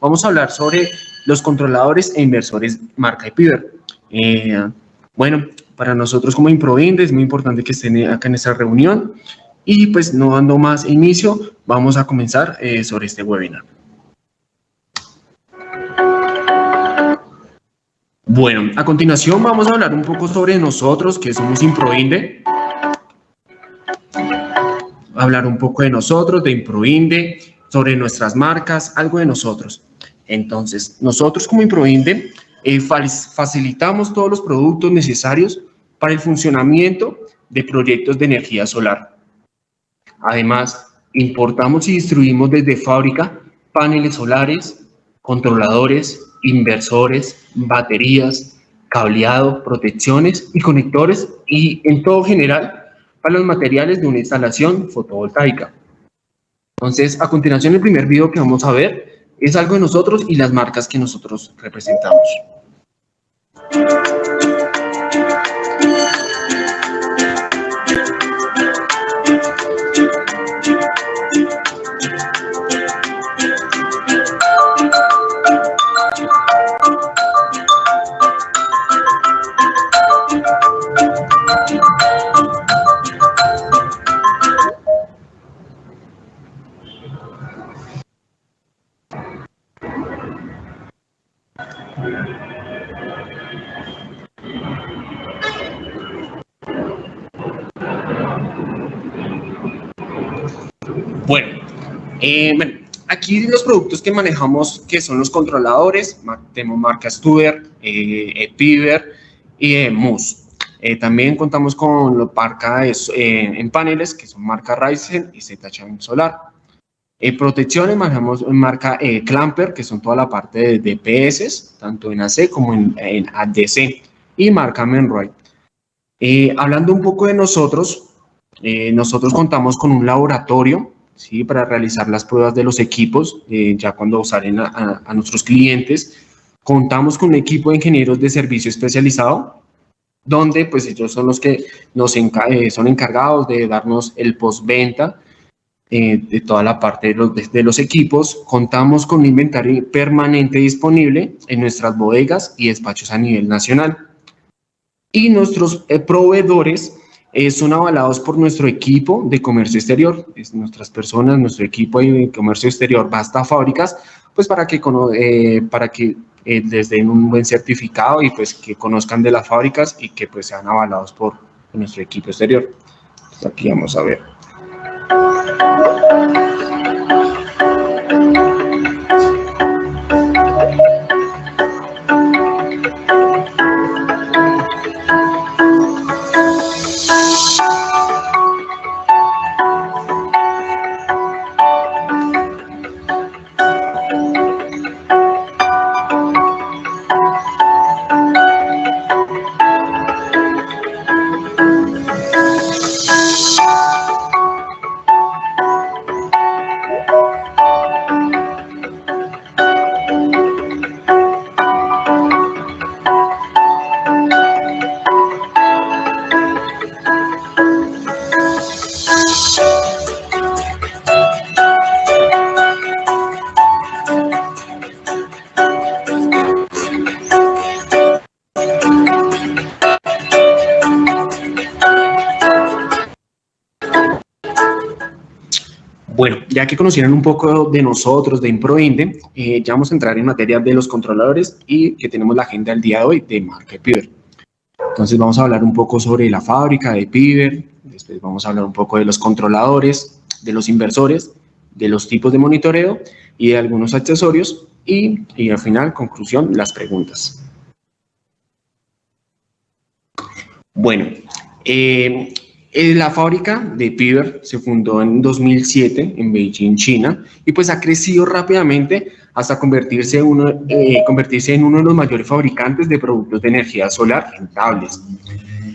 vamos a hablar sobre los controladores e inversores marca Epiver. Bueno, para nosotros como Improinde es muy importante que estén acá en esta reunión y pues no dando más inicio, vamos a comenzar sobre este webinar. Bueno, a continuación vamos a hablar un poco sobre nosotros, que somos Improinde. Hablar un poco de nosotros, de Improinde, sobre nuestras marcas, algo de nosotros. Entonces, nosotros como Improinde facilitamos todos los productos necesarios para el funcionamiento de proyectos de energía solar. Además, importamos y distribuimos desde fábrica paneles solares, controladores, inversores, baterías, cableado, protecciones y conectores y en todo general para los materiales de una instalación fotovoltaica. Entonces, a continuación, el primer video que vamos a ver es algo de nosotros y las marcas que nosotros representamos. Bueno, aquí los productos que manejamos, que son los controladores, tenemos marcas Studer, Epiver y Mus. También contamos con la marca en paneles, que son marca Ryzen y Z-Chain Solar. Protecciones, manejamos marca Clamper, que son toda la parte de DPS, tanto en AC como en ADC, y marca Menroy. Hablando un poco de nosotros, nosotros contamos con un laboratorio, ¿sí?, para realizar las pruebas de los equipos, ya cuando salen a nuestros clientes. Contamos con un equipo de ingenieros de servicio especializado, donde pues ellos son los que son encargados de darnos el postventa de toda la parte de los equipos. Contamos con un inventario permanente disponible en nuestras bodegas y despachos a nivel nacional. Y nuestros proveedores son avalados por nuestro equipo de comercio exterior. Nuestras personas, nuestro equipo de comercio exterior va hasta fábricas, pues para que les den un buen certificado y pues que conozcan de las fábricas y que pues sean avalados por nuestro equipo exterior. Entonces, aquí vamos a ver. Bueno, ya que conocieron un poco de nosotros, de Improinde, ya vamos a entrar en materia de los controladores y que tenemos la agenda del día de hoy de marca Epiver. Entonces vamos a hablar un poco sobre la fábrica de Epiver, después vamos a hablar un poco de los controladores, de los inversores, de los tipos de monitoreo y de algunos accesorios y al final, conclusión, las preguntas. Bueno, la fábrica de Epiver se fundó en 2007 en Beijing, China, y pues ha crecido rápidamente hasta convertirse en uno de los mayores fabricantes de productos de energía solar rentables.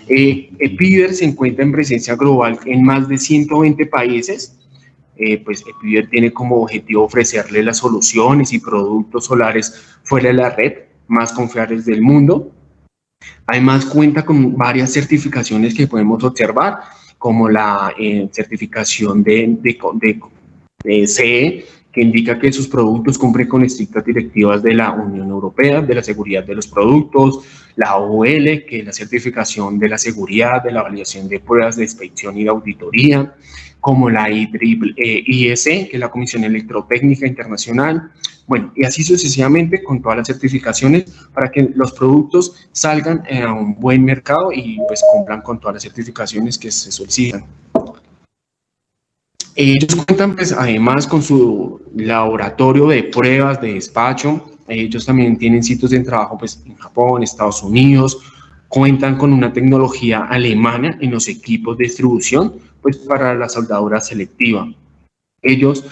Epiver se encuentra en presencia global en más de 120 países. Pues Epiver tiene como objetivo ofrecerle las soluciones y productos solares fuera de la red más confiables del mundo. Además, cuenta con varias certificaciones que podemos observar, como la certificación de CE, que indica que sus productos cumplen con estrictas directivas de la Unión Europea, de la seguridad de los productos, la OL, que es la certificación de la seguridad, de la validación de pruebas de inspección y de auditoría, como la IEC, que es la Comisión Electrotécnica Internacional, bueno, y así sucesivamente con todas las certificaciones para que los productos salgan a un buen mercado y pues cumplan con todas las certificaciones que se solicitan. Ellos cuentan pues además con su laboratorio de pruebas de despacho. Ellos también tienen sitios de trabajo pues en Japón, Estados Unidos, cuentan con una tecnología alemana en los equipos de distribución pues para la soldadura selectiva. Ellos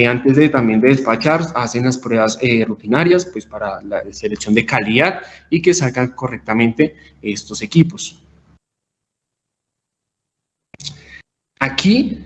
antes de también de despachar hacen las pruebas rutinarias pues para la selección de calidad y que salgan correctamente estos equipos. Aquí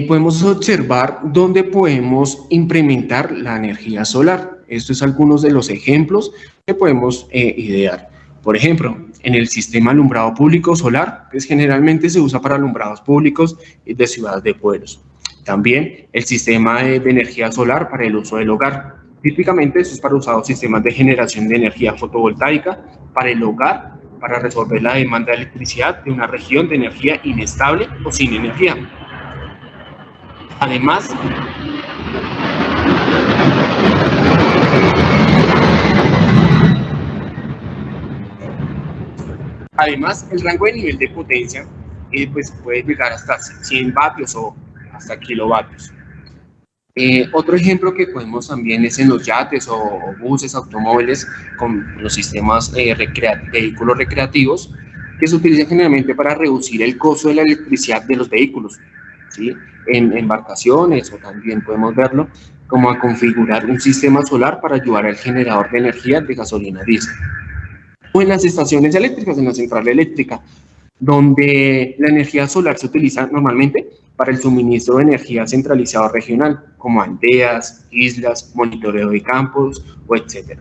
podemos observar dónde podemos implementar la energía solar. Estos son algunos de los ejemplos que podemos idear. Por ejemplo, en el sistema alumbrado público solar, que generalmente se usa para alumbrados públicos de ciudades de pueblos. También el sistema de energía solar para el uso del hogar. Típicamente esto es para usar sistemas de generación de energía fotovoltaica para el hogar, para resolver la demanda de electricidad de una región de energía inestable o sin energía. Además, el rango de nivel de potencia pues puede llegar hasta 100 vatios o hasta kilovatios. Otro ejemplo que podemos también es en los yates o buses, automóviles con los sistemas vehículos recreativos que se utilizan generalmente para reducir el costo de la electricidad de los vehículos, ¿sí? En embarcaciones o también podemos verlo como a configurar un sistema solar para ayudar al generador de energía de gasolina diésel. O en las estaciones eléctricas, en la central eléctrica, donde la energía solar se utiliza normalmente para el suministro de energía centralizado regional, como aldeas, islas, monitoreo de campos, o etc.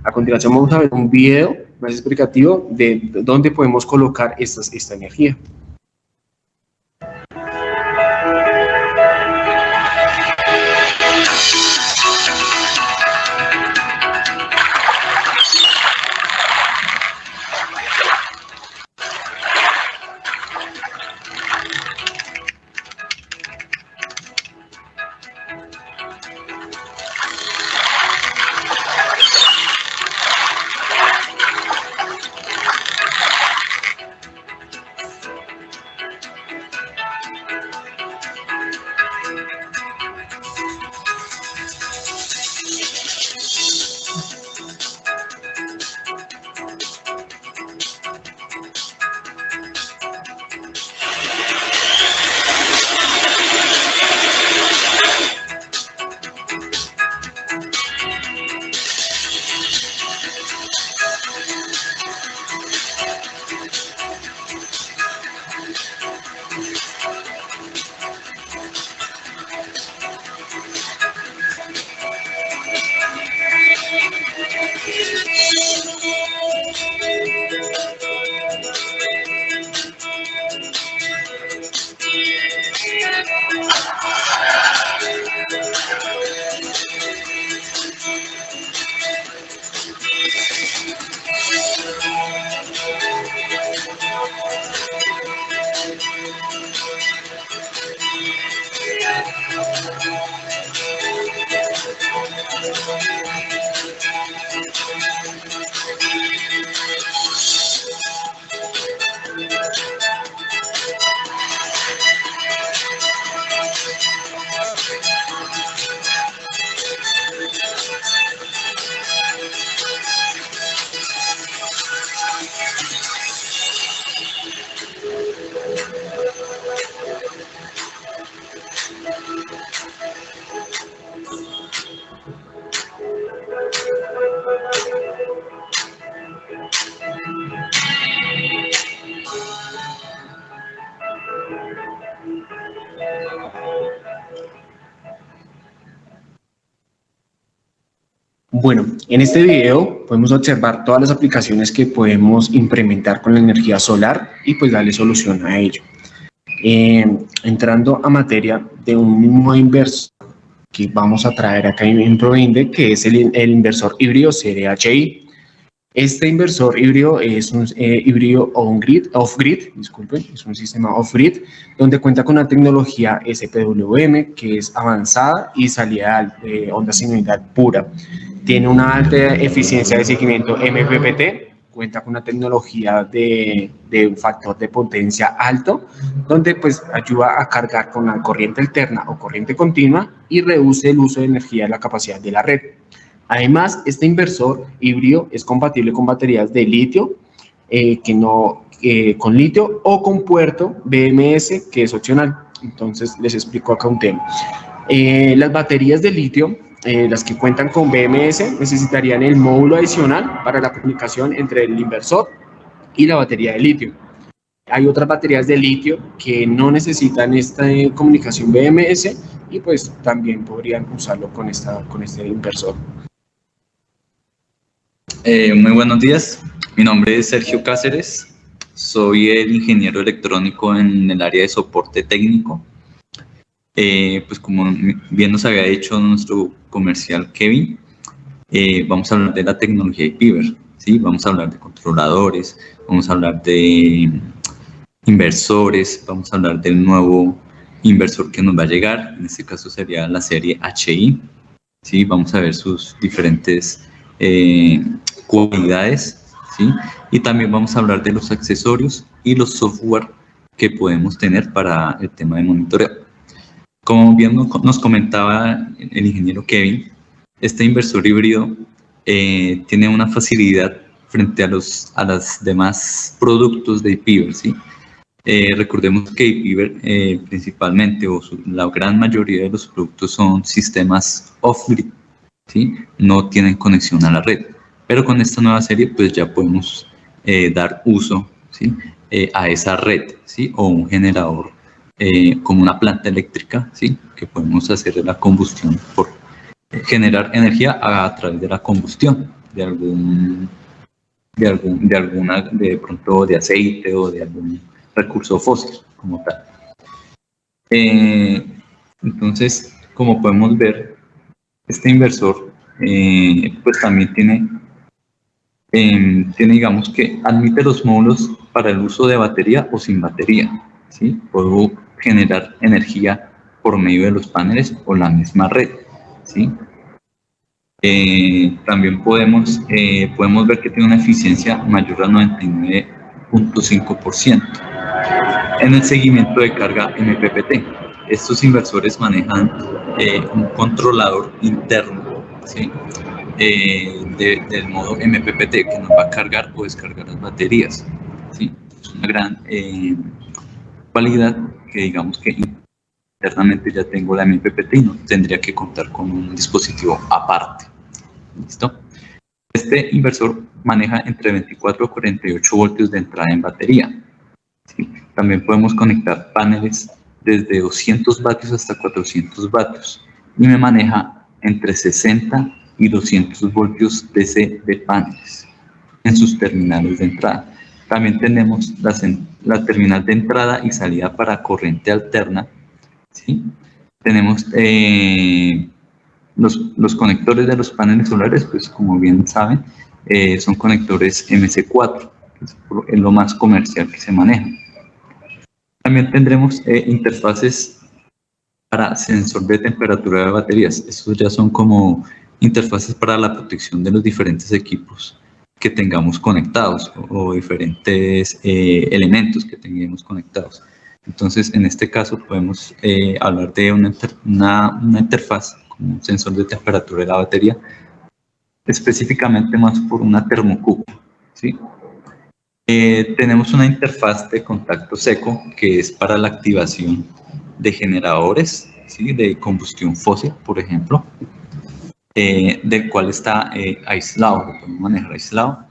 A continuación vamos a ver un video más explicativo de dónde podemos colocar esta energía. Bueno, en este video podemos observar todas las aplicaciones que podemos implementar con la energía solar y pues darle solución a ello. Entrando a materia de un mismo inversor, que vamos a traer acá en ProInde, que es el inversor híbrido serie HI. Este inversor híbrido es un híbrido off-grid, disculpen, es un sistema off-grid donde cuenta con una tecnología SPWM que es avanzada y salida de onda sinusoidal pura. Tiene una alta eficiencia de seguimiento MPPT, cuenta con una tecnología de un factor de potencia alto, donde pues ayuda a cargar con la corriente alterna o corriente continua y reduce el uso de energía de la capacidad de la red. Además, este inversor híbrido es compatible con baterías de litio, con litio o con puerto BMS, que es opcional. Entonces, les explico acá un tema. Las baterías de litio, las que cuentan con BMS, necesitarían el módulo adicional para la comunicación entre el inversor y la batería de litio. Hay otras baterías de litio que no necesitan esta comunicación BMS y pues también podrían usarlo con este inversor. Muy buenos días, mi nombre es Sergio Cáceres, soy el ingeniero electrónico en el área de soporte técnico. Pues como bien nos había dicho nuestro comercial Kevin, vamos a hablar de la tecnología IPIVER, ¿sí? Vamos a hablar de controladores, vamos a hablar de inversores, vamos a hablar del nuevo inversor que nos va a llegar, en este caso sería la serie HI, ¿sí? Vamos a ver sus diferentes cualidades, ¿sí? Y también vamos a hablar de los accesorios y los software que podemos tener para el tema de monitoreo. Como bien nos comentaba el ingeniero Kevin, este inversor híbrido tiene una facilidad frente a los demás productos de IPIVER, ¿sí? Recordemos que IPIVER principalmente, la gran mayoría de los productos son sistemas off-grid, ¿sí? No tienen conexión a la red, pero con esta nueva serie pues ya podemos dar uso, ¿sí? A esa red, ¿sí? O un generador como una planta eléctrica, ¿sí? Que podemos hacer la combustión por generar energía a través de la combustión de pronto de aceite o de algún recurso fósil como tal. Entonces, como podemos ver, este inversor pues también tiene, digamos que admite los módulos para el uso de batería o sin batería, ¿sí? Puedo generar energía por medio de los paneles o la misma red, ¿sí? También podemos ver que tiene una eficiencia mayor al 99.5% en el seguimiento de carga MPPT. Estos inversores manejan un controlador interno, ¿sí? Del modo MPPT que nos va a cargar o descargar las baterías, ¿sí? Es una gran cualidad que digamos que internamente ya tengo la MPPT y no tendría que contar con un dispositivo aparte. ¿Listo? Este inversor maneja entre 24 a 48 voltios de entrada en batería, ¿sí? También podemos conectar paneles desde 200 vatios hasta 400 vatios y me maneja entre 60 y 200 voltios DC de paneles en sus terminales de entrada. También tenemos la terminal de entrada y salida para corriente alterna, ¿sí? Tenemos los conectores de los paneles solares, pues como bien saben, son conectores MC4, que es lo más comercial que se maneja. También tendremos interfaces para sensor de temperatura de baterías. Estos ya son como interfaces para la protección de los diferentes equipos que tengamos conectados o diferentes elementos que tengamos conectados. Entonces, en este caso podemos hablar de una interfaz como un sensor de temperatura de la batería, específicamente más por una termocupla, ¿sí? Tenemos una interfaz de contacto seco que es para la activación de generadores, ¿sí? De combustión fósil, por ejemplo, del cual está aislado, lo podemos manejar aislado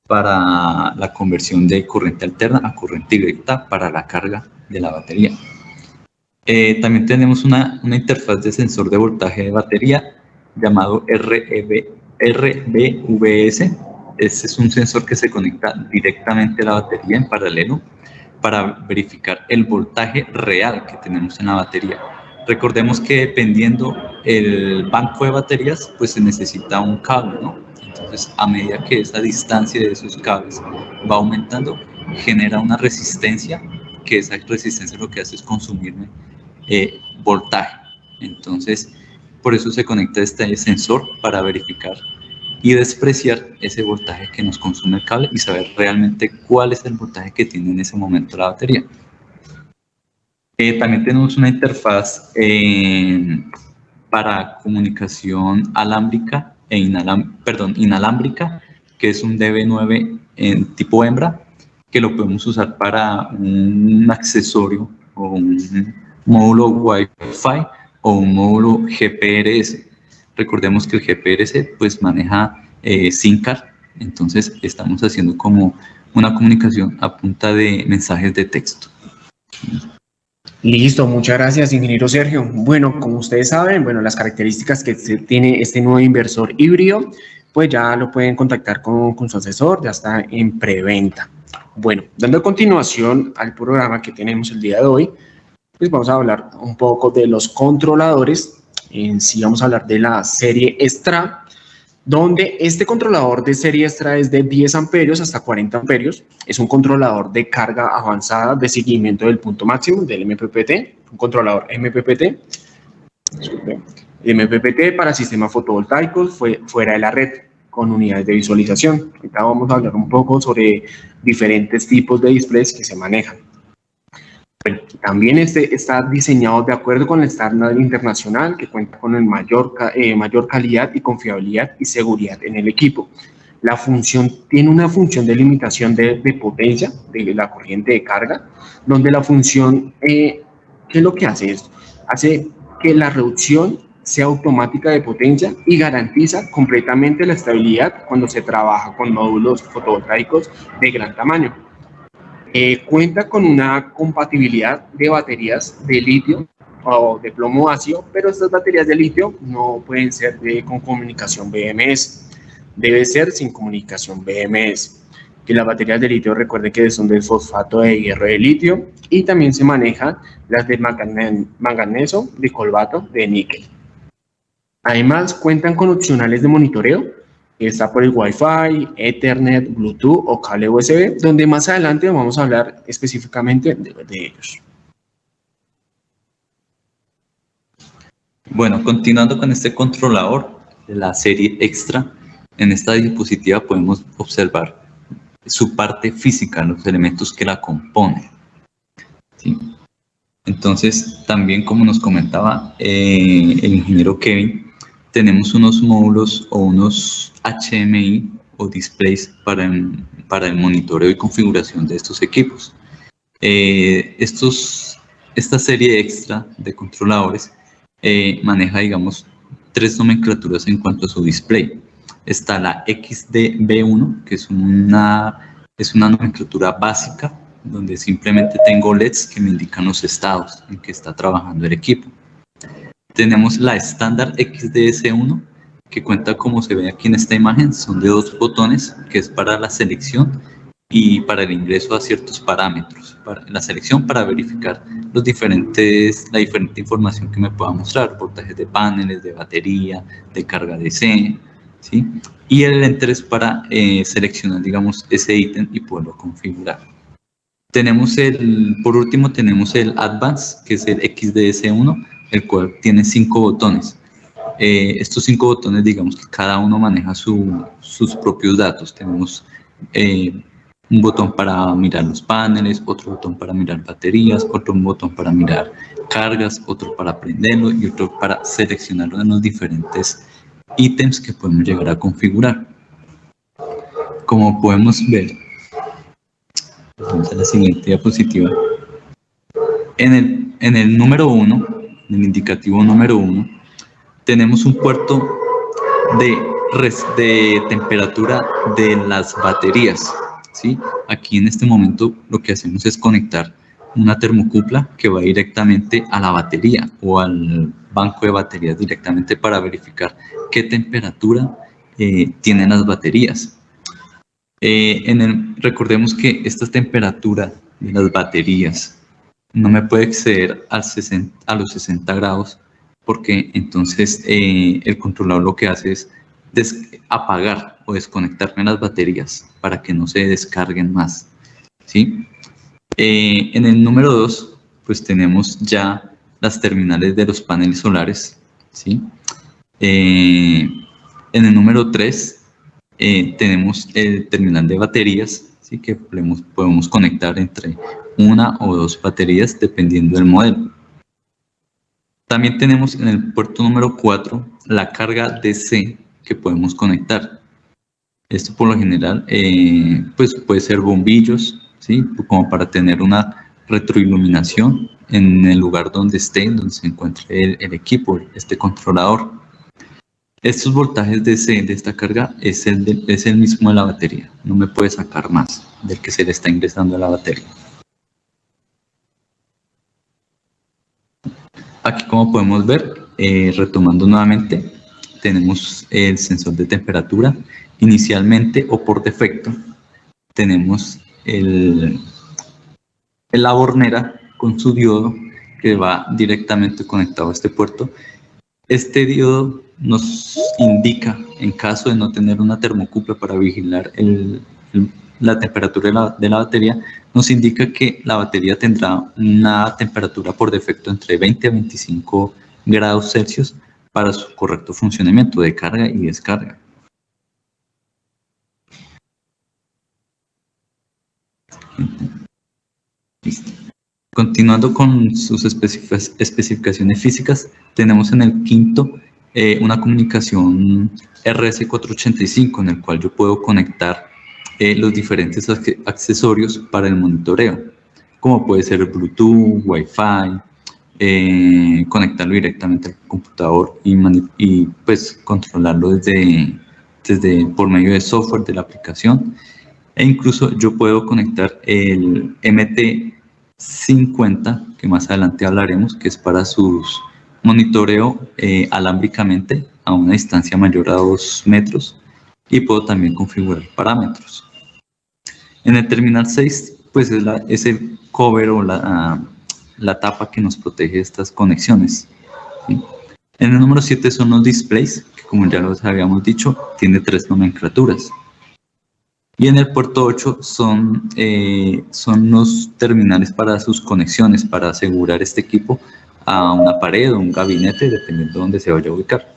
para la conversión de corriente alterna a corriente directa para la carga de la batería. También tenemos una interfaz de sensor de voltaje de batería llamado RBVS. Este es un sensor que se conecta directamente a la batería en paralelo para verificar el voltaje real que tenemos en la batería Recordemos que dependiendo el banco de baterías, pues se necesita un cable, ¿no? Entonces, a medida que esa distancia de esos cables va aumentando, genera una resistencia, que esa resistencia lo que hace es consumirme voltaje. Entonces, por eso se conecta este sensor para verificar y despreciar ese voltaje que nos consume el cable y saber realmente cuál es el voltaje que tiene en ese momento la batería. También tenemos una interfaz para comunicación alámbrica inalámbrica, que es un DB9 en tipo hembra, que lo podemos usar para un accesorio o un módulo Wi-Fi o un módulo GPRS. Recordemos que el GPRS pues maneja SIM card, entonces estamos haciendo como una comunicación a punta de mensajes de texto. Listo, muchas gracias, ingeniero Sergio. Bueno, como ustedes saben, bueno, las características que tiene este nuevo inversor híbrido, pues ya lo pueden contactar con su asesor, ya está en preventa. Bueno, dando continuación al programa que tenemos el día de hoy, pues vamos a hablar un poco de los controladores. En sí vamos a hablar de la serie Extra, donde este controlador de serie Extra es de 10 amperios hasta 40 amperios. Es un controlador de carga avanzada de seguimiento del punto máximo del MPPT, un controlador MPPT. MPPT para sistemas fotovoltaicos fuera de la red, con unidades de visualización. Ahorita vamos a hablar un poco sobre diferentes tipos de displays que se manejan. Bueno, también está diseñado de acuerdo con el estándar internacional que cuenta con el mayor calidad y confiabilidad y seguridad en el equipo. La función tiene una función de limitación de potencia de la corriente de carga, donde la función, ¿qué es lo que hace esto? Hace que la reducción sea automática de potencia y garantiza completamente la estabilidad cuando se trabaja con módulos fotovoltaicos de gran tamaño. Cuenta con una compatibilidad de baterías de litio o de plomo ácido, pero estas baterías de litio no pueden ser con comunicación BMS. Debe ser sin comunicación BMS. Que las baterías de litio, recuerde que son de fosfato de hierro de litio, y también se manejan las de manganeso de cobalto de níquel. Además, cuentan con opcionales de monitoreo. Está por el Wi-Fi, Ethernet, Bluetooth o cable USB, donde más adelante vamos a hablar específicamente de ellos. Bueno, continuando con este controlador de la serie Extra, en esta diapositiva podemos observar su parte física, los elementos que la componen. ¿Sí? Entonces, también como nos comentaba el ingeniero Kevin, tenemos unos módulos o unos HMI o displays para el monitoreo y configuración de estos equipos. Esta serie Extra de controladores maneja, digamos, 3 nomenclaturas en cuanto a su display. Está la XDB1, que es una nomenclatura básica, donde simplemente tengo LEDs que me indican los estados en que está trabajando el equipo. Tenemos la estándar XDS1, que cuenta como se ve aquí en esta imagen, son de 2 botones, que es para la selección y para el ingreso a ciertos parámetros. La selección para verificar la diferente información que me pueda mostrar, voltajes de paneles, de batería, de carga DC, ¿sí? Y el enter es para seleccionar, digamos, ese ítem y poderlo configurar. Por último tenemos el Advance, que es el XDS1, el cual tiene 5 botones. Estos 5 botones, digamos que cada uno maneja sus propios datos. Tenemos un botón para mirar los paneles, otro botón para mirar baterías, otro botón para mirar cargas, otro para prenderlo y otro para seleccionarlo de los diferentes ítems que podemos llegar a configurar. Como podemos ver, vamos a la siguiente diapositiva. En el número 1, en el indicativo número 1, tenemos un puerto de temperatura de las baterías, ¿sí? Aquí en este momento lo que hacemos es conectar una termocupla que va directamente a la batería o al banco de baterías directamente para verificar qué temperatura tienen las baterías. Recordemos que esta temperatura de las baterías no me puede exceder a los 60 grados, porque entonces el controlador lo que hace es apagar o desconectarme las baterías para que no se descarguen más, ¿sí? En el número 2, pues tenemos ya las terminales de los paneles solares, ¿sí? En el número 3 tenemos el terminal de baterías, ¿sí? Que podemos conectar entre una o dos baterías dependiendo del modelo. También tenemos en el puerto número 4 la carga DC que podemos conectar. Esto por lo general pues puede ser bombillos, ¿sí? Como para tener una retroiluminación en el lugar donde donde se encuentre el equipo, este controlador. Estos voltajes DC de esta carga es el mismo de la batería, no me puede sacar más del que se le está ingresando a la batería. Aquí, como podemos ver, retomando nuevamente, tenemos el sensor de temperatura. Inicialmente o por defecto tenemos la bornera con su diodo que va directamente conectado a este puerto. Este diodo nos indica, en caso de no tener una termocupla para vigilar la temperatura de la batería, nos indica que la batería tendrá una temperatura por defecto entre 20 a 25 grados Celsius para su correcto funcionamiento de carga y descarga. Listo. Continuando con sus especificaciones físicas, tenemos en el quinto una comunicación RS485 en el cual yo puedo conectar los diferentes accesorios para el monitoreo, como puede ser Bluetooth, Wi-Fi, conectarlo directamente al computador y pues controlarlo por medio de software de la aplicación. E incluso yo puedo conectar el MT50, que más adelante hablaremos, que es para su monitoreo alámbricamente a una distancia mayor a 2 metros, y puedo también configurar parámetros. En el terminal 6, pues es el cover o la tapa que nos protege estas conexiones, ¿sí? En el número 7 son los displays, que como ya los habíamos dicho, tiene 3 nomenclaturas. Y en el puerto 8 son los terminales para sus conexiones, para asegurar este equipo a una pared o un gabinete, dependiendo de dónde se vaya a ubicar.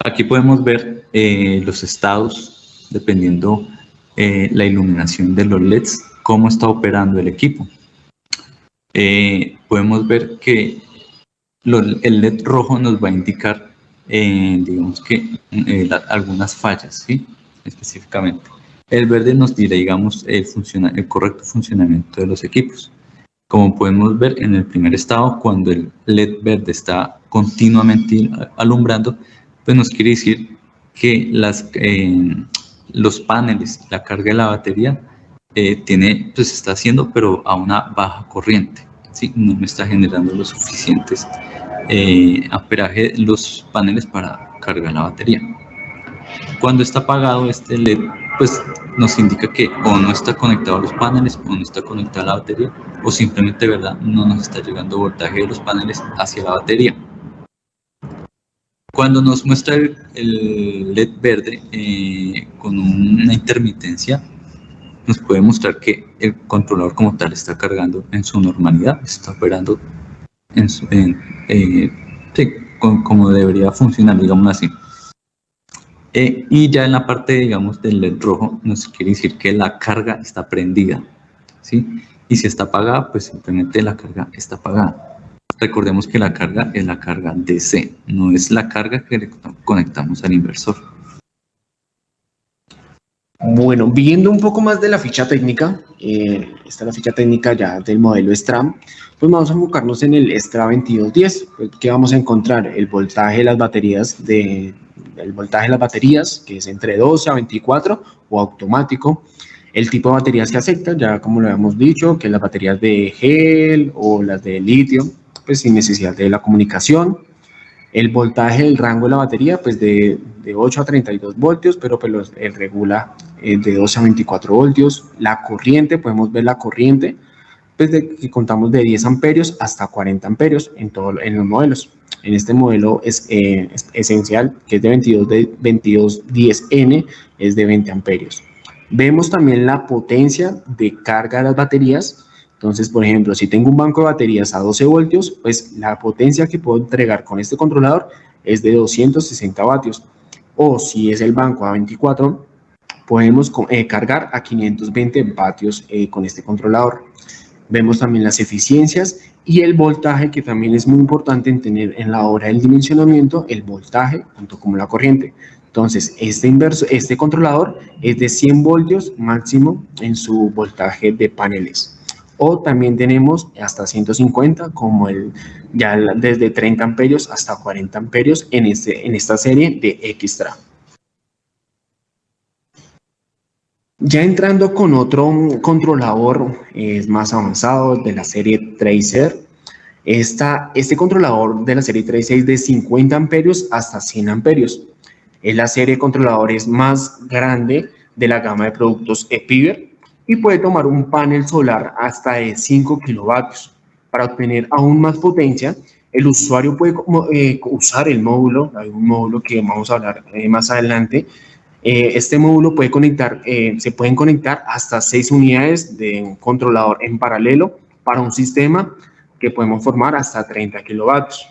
Aquí podemos ver los estados, dependiendo la iluminación de los LEDs, cómo está operando el equipo. Podemos ver que el LED rojo nos va a indicar digamos que algunas fallas, ¿sí? Específicamente. El verde nos dirá, digamos, el correcto funcionamiento de los equipos. Como podemos ver en el primer estado, cuando el LED verde está continuamente alumbrando, pues nos quiere decir que los paneles, la carga de la batería, pues está haciendo, pero a una baja corriente, ¿sí? No me está generando los suficientes amperaje los paneles para cargar la batería. Cuando está apagado este LED, pues nos indica que o no está conectado a los paneles o no está conectada a la batería, o simplemente, ¿verdad?, no nos está llegando voltaje de los paneles hacia la batería. Cuando nos muestra el LED verde con una intermitencia, nos puede mostrar que el controlador como tal está cargando en su normalidad, está operando como debería funcionar, digamos así. Y ya en la parte, digamos, del LED rojo nos quiere decir que la carga está prendida, ¿sí? Y si está apagada, pues simplemente la carga está apagada. Recordemos que la carga es la carga DC, no es la carga que le conectamos al inversor. Bueno, viendo un poco más de la ficha técnica, esta es la ficha técnica ya del modelo STRAM, pues vamos a enfocarnos en el STRA2210, que vamos a encontrar el voltaje de las baterías, que es entre 12 a 24 o automático, el tipo de baterías que acepta, ya como lo habíamos dicho, que las baterías de gel o las de litio, pues sin necesidad de la comunicación. El voltaje, el rango de la batería, pues de 8 a 32 voltios, pero pues él regula de 12 a 24 voltios. La corriente, podemos ver la corriente, pues que contamos de 10 amperios hasta 40 amperios en los modelos. En este modelo es esencial, que es de 2210N, es de 20 amperios. Vemos también la potencia de carga de las baterías. Entonces, por ejemplo, si tengo un banco de baterías a 12 voltios, pues la potencia que puedo entregar con este controlador es de 260 vatios. O si es el banco a 24, podemos cargar a 520 vatios con este controlador. Vemos también las eficiencias y el voltaje, que también es muy importante en tener en la hora del dimensionamiento, el voltaje junto con la corriente. Entonces, este controlador es de 100 voltios máximo en su voltaje de paneles. O también tenemos hasta 150, como ya desde 30 amperios hasta 40 amperios en esta serie de Xtra. Ya entrando con otro controlador más avanzado de la serie Tracer, este controlador de la serie Tracer es de 50 amperios hasta 100 amperios. Es la serie de controladores más grande de la gama de productos ePiver y puede tomar un panel solar hasta de 5 kilovatios. Para obtener aún más potencia, el usuario puede usar el módulo, hay un módulo que vamos a hablar más adelante. Este módulo se pueden conectar hasta 6 unidades de un controlador en paralelo para un sistema que podemos formar hasta 30 kilovatios.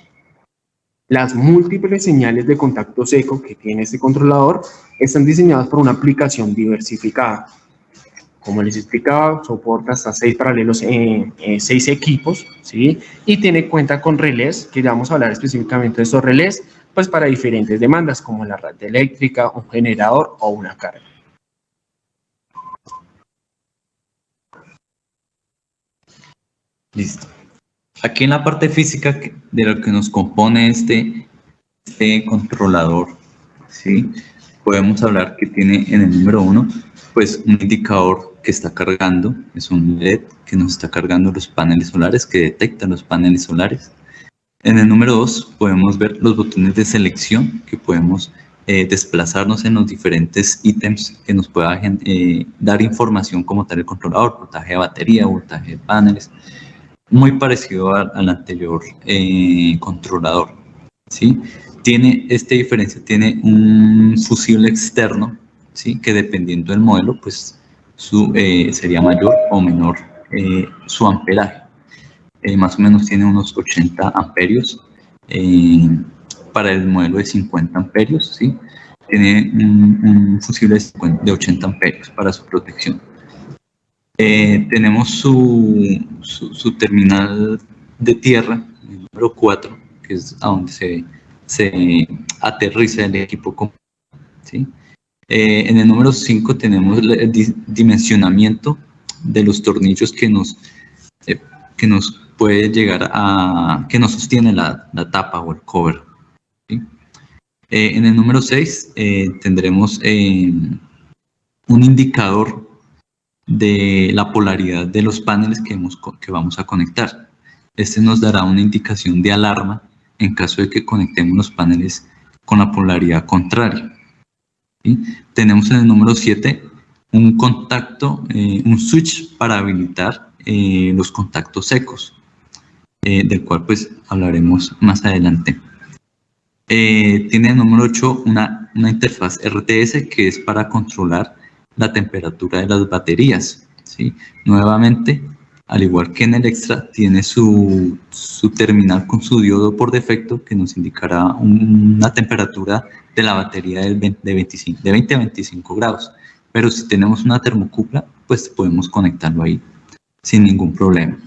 Las múltiples señales de contacto seco que tiene este controlador están diseñadas por una aplicación diversificada. Como les explicaba, soporta hasta 6 paralelos en 6 equipos, ¿sí? Y cuenta con relés, que ya vamos a hablar específicamente de estos relés, pues para diferentes demandas, como la red eléctrica, un generador o una carga. Listo. Aquí en la parte física de lo que nos compone este controlador, ¿sí? Podemos hablar que tiene en el número 1, pues un indicador que está cargando, es un LED que nos está cargando los paneles solares, que detecta los paneles solares. En el número 2 podemos ver los botones de selección, que podemos desplazarnos en los diferentes ítems que nos pueda dar información como tal el controlador, voltaje de batería, voltaje de paneles, muy parecido al anterior controlador, ¿sí? Tiene esta diferencia, tiene un fusible externo, ¿sí? Que dependiendo del modelo, pues sería mayor o menor su amperaje. Más o menos tiene unos 80 amperios para el modelo de 50 amperios, ¿sí? Tiene un fusible de 80 amperios para su protección. Tenemos su terminal de tierra, el número 4, que es a donde se aterriza el equipo, ¿sí? En el número 5 tenemos el dimensionamiento de los tornillos que nos puede llegar que nos sostiene la tapa o el cover, ¿sí? En el número 6 tendremos un indicador de la polaridad de los paneles que vamos a conectar. Este nos dará una indicación de alarma en caso de que conectemos los paneles con la polaridad contraria, ¿sí? Tenemos en el número 7 un contacto, un switch para habilitar los contactos secos, del cual pues hablaremos más adelante. Tiene el número 8 una interfaz RTS que es para controlar la temperatura de las baterías, ¿sí? Nuevamente, al igual que en el Extra, tiene su terminal con su diodo por defecto que nos indicará una temperatura de la batería de 20 a 25 grados. Pero si tenemos una termocupla, pues podemos conectarlo ahí sin ningún problema.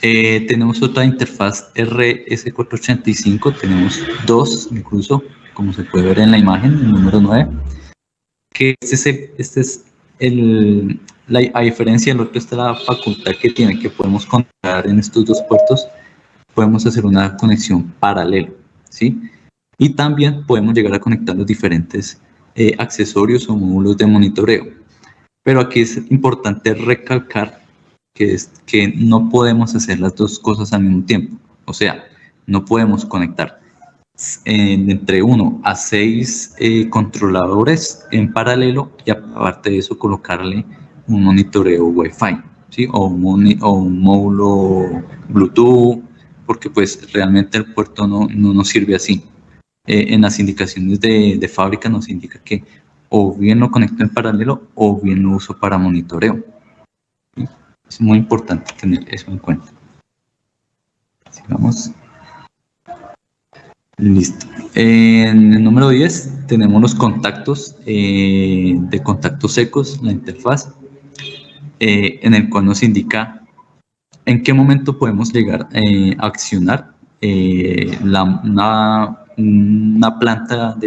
Tenemos otra interfaz RS485, tenemos dos incluso, como se puede ver en la imagen, el número 9, que a diferencia del otro, esta es la facultad que tiene, que podemos conectar en estos dos puertos, podemos hacer una conexión paralela, ¿sí? Y también podemos llegar a conectar los diferentes accesorios o módulos de monitoreo. Pero aquí es importante recalcar que no podemos hacer las dos cosas al mismo tiempo. O sea, no podemos conectar entre 1 a 6 controladores en paralelo, y aparte de eso colocarle un monitoreo Wi-Fi, ¿sí? o un módulo Bluetooth, porque pues realmente el puerto no nos sirve así. En las indicaciones de fábrica nos indica que o bien lo conecto en paralelo o bien lo uso para monitoreo. ¿Sí? Es muy importante tener eso en cuenta. Sigamos. Listo. En el número 10 tenemos los contactos de contactos secos, la interfaz, en el cual nos indica en qué momento podemos llegar a accionar una planta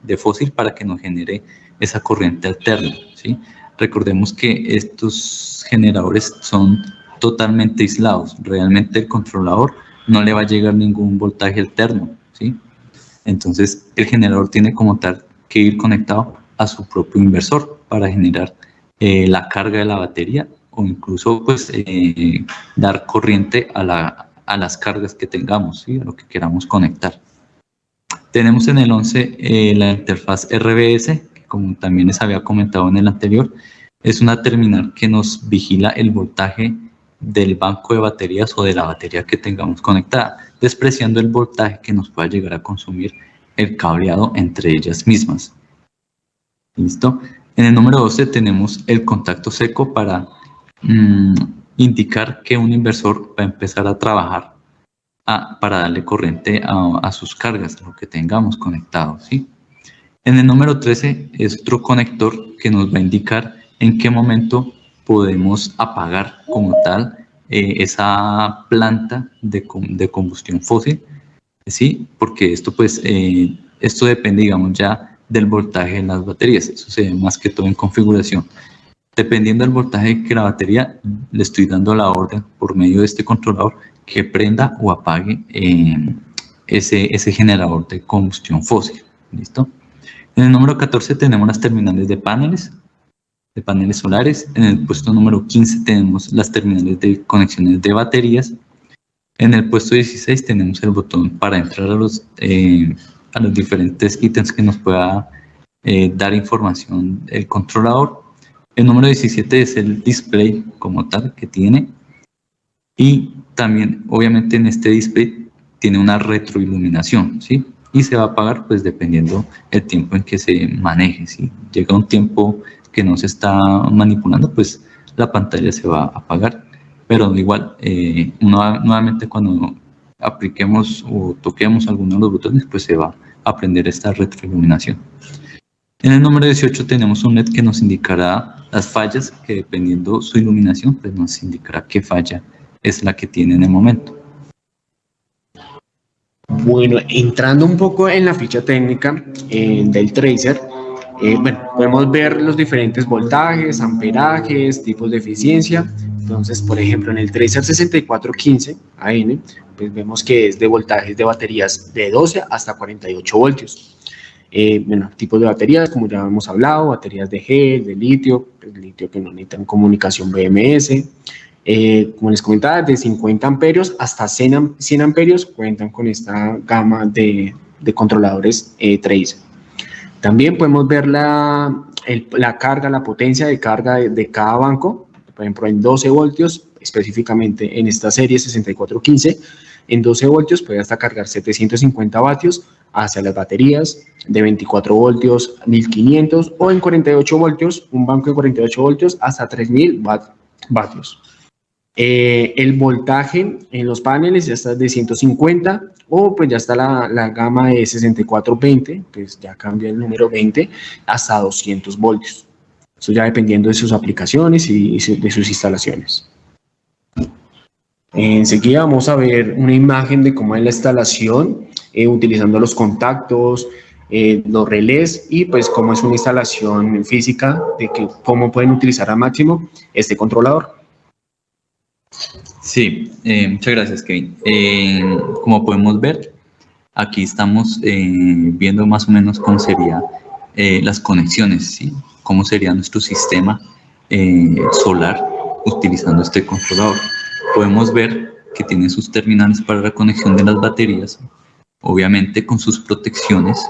de fósil para que nos genere esa corriente alterna, ¿sí? Recordemos que estos generadores son totalmente aislados. Realmente el controlador no le va a llegar ningún voltaje alterno, ¿sí? Entonces el generador tiene como tal que ir conectado a su propio inversor para generar la carga de la batería, o incluso pues dar corriente a las cargas que tengamos, ¿sí? A lo que queramos conectar. Tenemos en el 11 la interfaz RBS, que como también les había comentado en el anterior, es una terminal que nos vigila el voltaje del banco de baterías o de la batería que tengamos conectada, despreciando el voltaje que nos pueda llegar a consumir el cableado entre ellas mismas. ¿Listo? En el número 12 tenemos el contacto seco para indicar que un inversor va a empezar a trabajar para darle corriente a sus cargas, a lo que tengamos conectado, ¿sí? En el número 13 es otro conector que nos va a indicar en qué momento podemos apagar como tal esa planta de combustión fósil, ¿sí? Porque esto pues esto depende, digamos, ya del voltaje de las baterías. Eso se ve más que todo en configuración. Dependiendo del voltaje que la batería, le estoy dando la orden por medio de este controlador que prenda o apague ese generador de combustión fósil. ¿Listo? En el número 14 tenemos las terminales de paneles solares. En el puesto número 15 tenemos las terminales de conexiones de baterías. En el puesto 16 tenemos el botón para entrar a los diferentes ítems que nos pueda dar información el controlador. El número 17 es el display como tal que tiene, y también obviamente en este display tiene una retroiluminación, ¿sí? Y se va a apagar pues dependiendo el tiempo en que se maneje. Si llega un tiempo que no se está manipulando, pues la pantalla se va a apagar. Pero igual, nuevamente cuando apliquemos o toquemos alguno de los botones, pues se va a prender esta retroiluminación. En el número 18 tenemos un LED que nos indicará las fallas, que dependiendo su iluminación, pues nos indicará qué falla es la que tiene en el momento. Bueno, entrando un poco en la ficha técnica del tracer, bueno, podemos ver los diferentes voltajes, amperajes, tipos de eficiencia. Entonces, por ejemplo, en el tracer 6415 AN, pues vemos que es de voltajes de baterías de 12 hasta 48 voltios. Bueno, tipos de baterías, como ya hemos hablado, baterías de gel, de litio, pues, litio que no necesitan comunicación BMS. Como les comentaba, de 50 amperios hasta 100 amperios cuentan con esta gama de controladores tracer. También podemos ver la carga, la potencia de carga de cada banco. Por ejemplo, en 12 voltios, específicamente en esta serie 6415, en 12 voltios puede hasta cargar 750 vatios hacia las baterías, de 24 voltios 1500, o en 48 voltios, un banco de 48 voltios hasta 3000 vatios. El voltaje en los paneles ya está de 150, o pues ya está la gama de 6420, pues ya cambia el número 20 hasta 200 voltios. Eso ya dependiendo de sus aplicaciones y de sus instalaciones. Enseguida vamos a ver una imagen de cómo es la instalación, utilizando los contactos, los relés, y pues cómo es una instalación física de cómo pueden utilizar al máximo este controlador. Sí, muchas gracias, Kevin. Como podemos ver, aquí estamos viendo más o menos cómo serían las conexiones, ¿sí? Cómo sería nuestro sistema solar utilizando este controlador. Podemos ver que tiene sus terminales para la conexión de las baterías, obviamente con sus protecciones,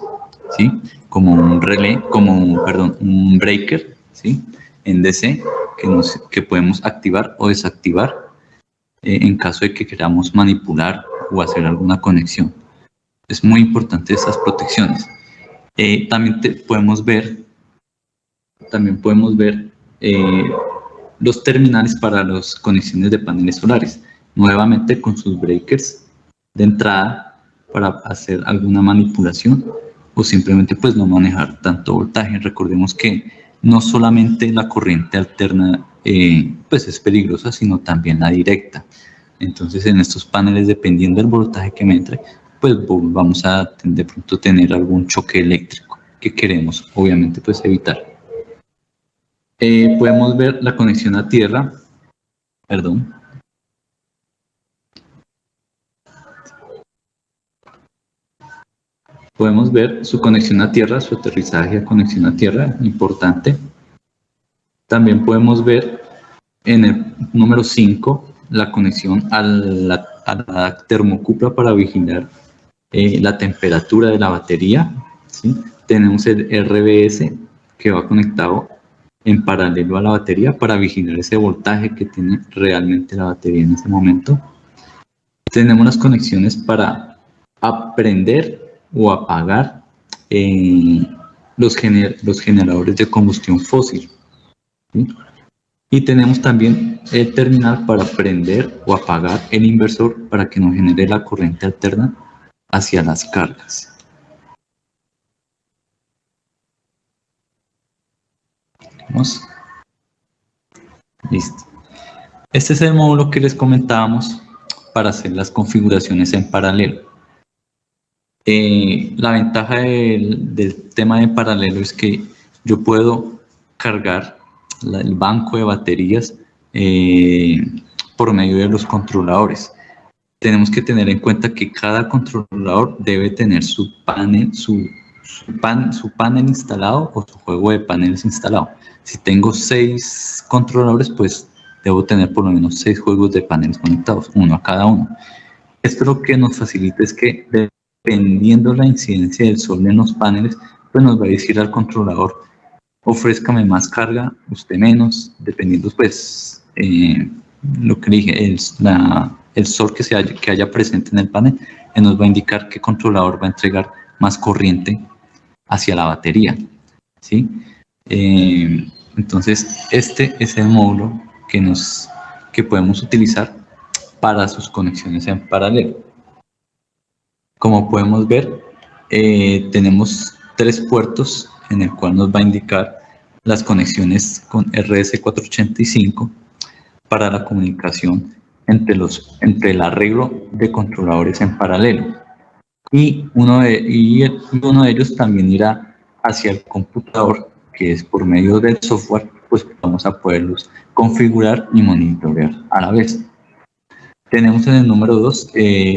¿sí? Como un relé, un breaker, ¿sí? En DC que podemos activar o desactivar en caso de que queramos manipular o hacer alguna conexión. Es muy importante estas protecciones. También podemos ver los terminales para las conexiones de paneles solares, nuevamente con sus breakers de entrada para hacer alguna manipulación o simplemente pues no manejar tanto voltaje. Recordemos que no solamente la corriente alterna pues es peligrosa, sino también la directa. Entonces en estos paneles, dependiendo del voltaje que me entre, pues vamos a de pronto tener algún choque eléctrico que queremos obviamente pues evitar. Podemos ver la conexión a tierra, perdón. Podemos ver su conexión a tierra, su aterrizaje a conexión a tierra, importante. También podemos ver en el número 5 la conexión a la termocupla para vigilar la temperatura de la batería, ¿sí? Tenemos el RBS que va conectado en paralelo a la batería para vigilar ese voltaje que tiene realmente la batería en ese momento. Tenemos las conexiones para aprender o apagar los generadores de combustión fósil, ¿sí? Y tenemos también el terminal para prender o apagar el inversor para que nos genere la corriente alterna hacia las cargas. Vamos. Listo. Este es el módulo que les comentábamos para hacer las configuraciones en paralelo. La ventaja del tema de paralelo es que yo puedo cargar el banco de baterías por medio de los controladores. Tenemos que tener en cuenta que cada controlador debe tener su panel instalado o su juego de paneles instalado. Si tengo 6 controladores, pues debo tener por lo menos 6 juegos de paneles conectados, uno a cada uno. Esto lo que nos facilita es que dependiendo la incidencia del sol en los paneles, pues nos va a decir al controlador: ofrézcame más carga, usted menos, dependiendo pues lo que dije, el sol que haya presente en el panel, nos va a indicar qué controlador va a entregar más corriente hacia la batería, ¿sí? Entonces este es el módulo que podemos utilizar para sus conexiones en paralelo. Como podemos ver, tenemos 3 puertos en el cual nos va a indicar las conexiones con RS485 para la comunicación entre el arreglo de controladores en paralelo. Y uno de ellos también irá hacia el computador, que es por medio del software, pues vamos a poderlos configurar y monitorear a la vez. Tenemos en el número 2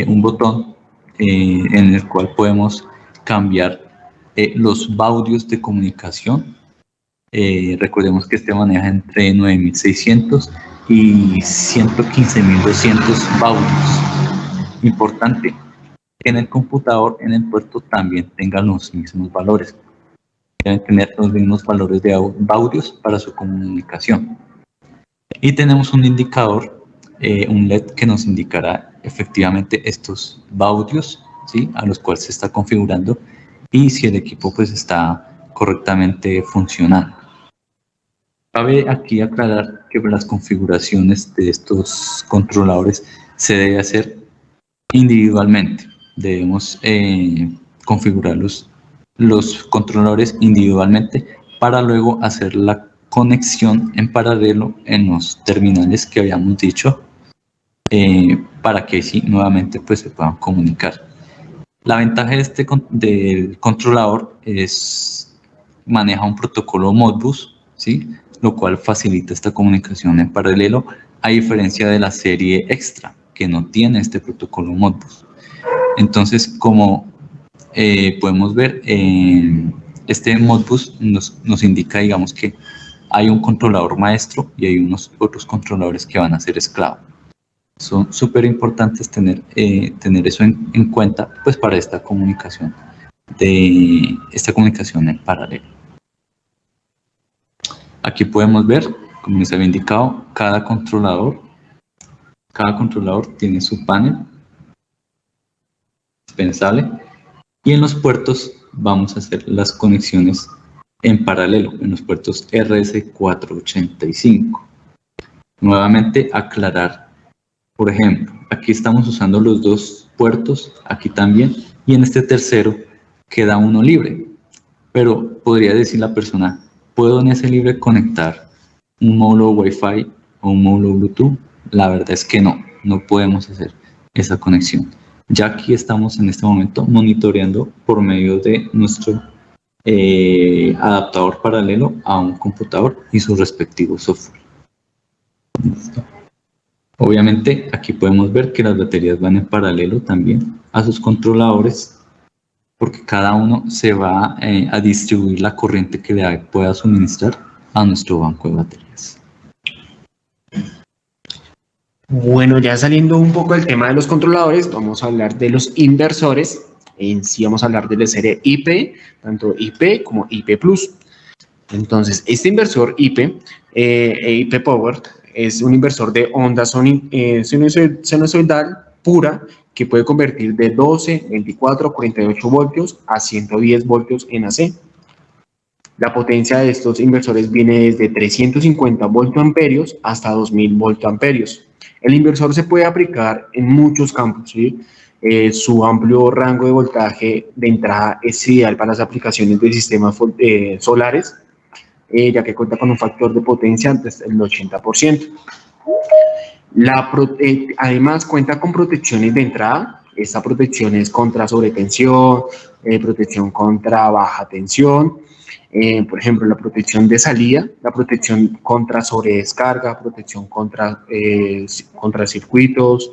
un botón en el cual podemos cambiar los baudios de comunicación. Recordemos que este maneja entre 9600 y 115200 baudios. Importante que en el computador, en el puerto, también tengan los mismos valores. Deben tener los mismos valores de baudios para su comunicación. Y tenemos un indicador, un LED que nos indicará efectivamente estos baudios, ¿sí?, a los cuales se está configurando y si el equipo pues está correctamente funcionando. Cabe aquí aclarar que las configuraciones de estos controladores se debe hacer individualmente. Debemos configurar los controladores individualmente para luego hacer la conexión en paralelo en los terminales que habíamos dicho, para que sí, nuevamente pues se puedan comunicar. La ventaja de del controlador es maneja un protocolo Modbus, ¿sí?, lo cual facilita esta comunicación en paralelo, a diferencia de la serie Extra, que no tiene este protocolo Modbus. Entonces, como podemos ver, este Modbus nos indica, digamos, que hay un controlador maestro y hay unos otros controladores que van a ser esclavos. Son súper importantes tener eso en cuenta, pues para esta comunicación en paralelo. Aquí podemos ver, como les había indicado, cada controlador tiene su panel dispensable, y en los puertos vamos a hacer las conexiones en paralelo, en los puertos RS485. Nuevamente aclarar, por ejemplo, aquí estamos usando los dos puertos, aquí también, y en este tercero queda uno libre, pero podría decir la persona, ¿puedo en ese libre conectar un módulo Wi-Fi o un módulo Bluetooth? La verdad es que no podemos hacer esa conexión. Ya aquí estamos en este momento monitoreando por medio de nuestro adaptador paralelo a un computador y su respectivo software. ¿Listo? Obviamente aquí podemos ver que las baterías van en paralelo también a sus controladores, porque cada uno se va a distribuir la corriente que le pueda suministrar a nuestro banco de baterías. Bueno, ya saliendo un poco del tema de los controladores, vamos a hablar de los inversores. En sí vamos a hablar de la serie IP, tanto IP como IP+. Entonces, este inversor IP, IP Power, es un inversor de onda sinusoidal pura que puede convertir de 12, 24, 48 voltios a 110 voltios en AC. La potencia de estos inversores viene desde 350 voltamperios hasta 2000 voltamperios. El inversor se puede aplicar en muchos campos, ¿sí? Su amplio rango de voltaje de entrada es ideal para las aplicaciones de sistemas solares, ya que cuenta con un factor de potencia del 80%. Además, cuenta con protecciones de entrada. Esta protección es contra sobretensión, protección contra baja tensión, por ejemplo, la protección de salida, la protección contra sobredescarga, protección contra circuitos,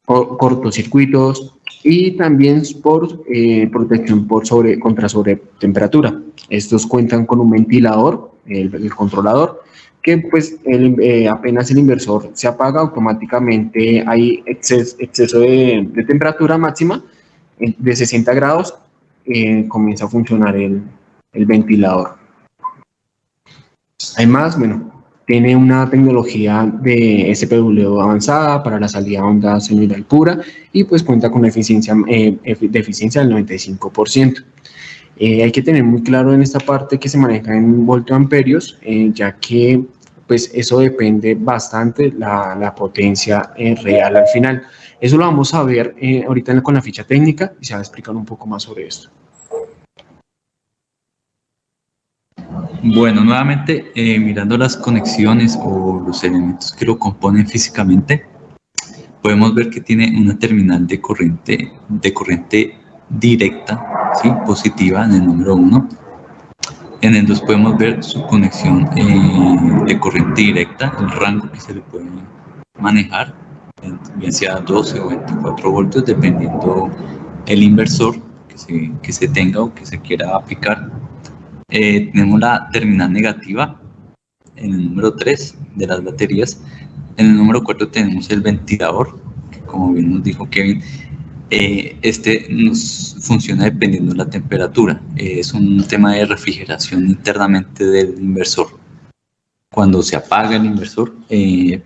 cortocircuitos, y también por protección contra sobretemperatura. Estos cuentan con un ventilador, el controlador, que pues apenas el inversor se apaga, automáticamente hay exceso de temperatura máxima de 60 grados, comienza a funcionar el ventilador. Además, bueno, tiene una tecnología de SPW avanzada para la salida de onda sinusoidal pura y pues cuenta con una eficiencia del 95%. Hay que tener muy claro en esta parte que se maneja en voltamperios, ya que pues eso depende bastante la potencia real al final. Eso lo vamos a ver ahorita con la ficha técnica y se va a explicar un poco más sobre esto. Bueno, nuevamente mirando las conexiones o los elementos que lo componen físicamente, podemos ver que tiene una terminal de corriente directa, ¿sí? Positiva en el número 1. En el 2 podemos ver su conexión de corriente directa, el rango que se le puede manejar, bien sea 12 o 24 voltios, dependiendo el inversor que se tenga o que se quiera aplicar. Tenemos la terminal negativa en el número 3 de las baterías. En el número 4 tenemos el ventilador, que como bien nos dijo Kevin, este nos funciona dependiendo de la temperatura. Es un tema de refrigeración internamente del inversor. Cuando se apaga el inversor, quiere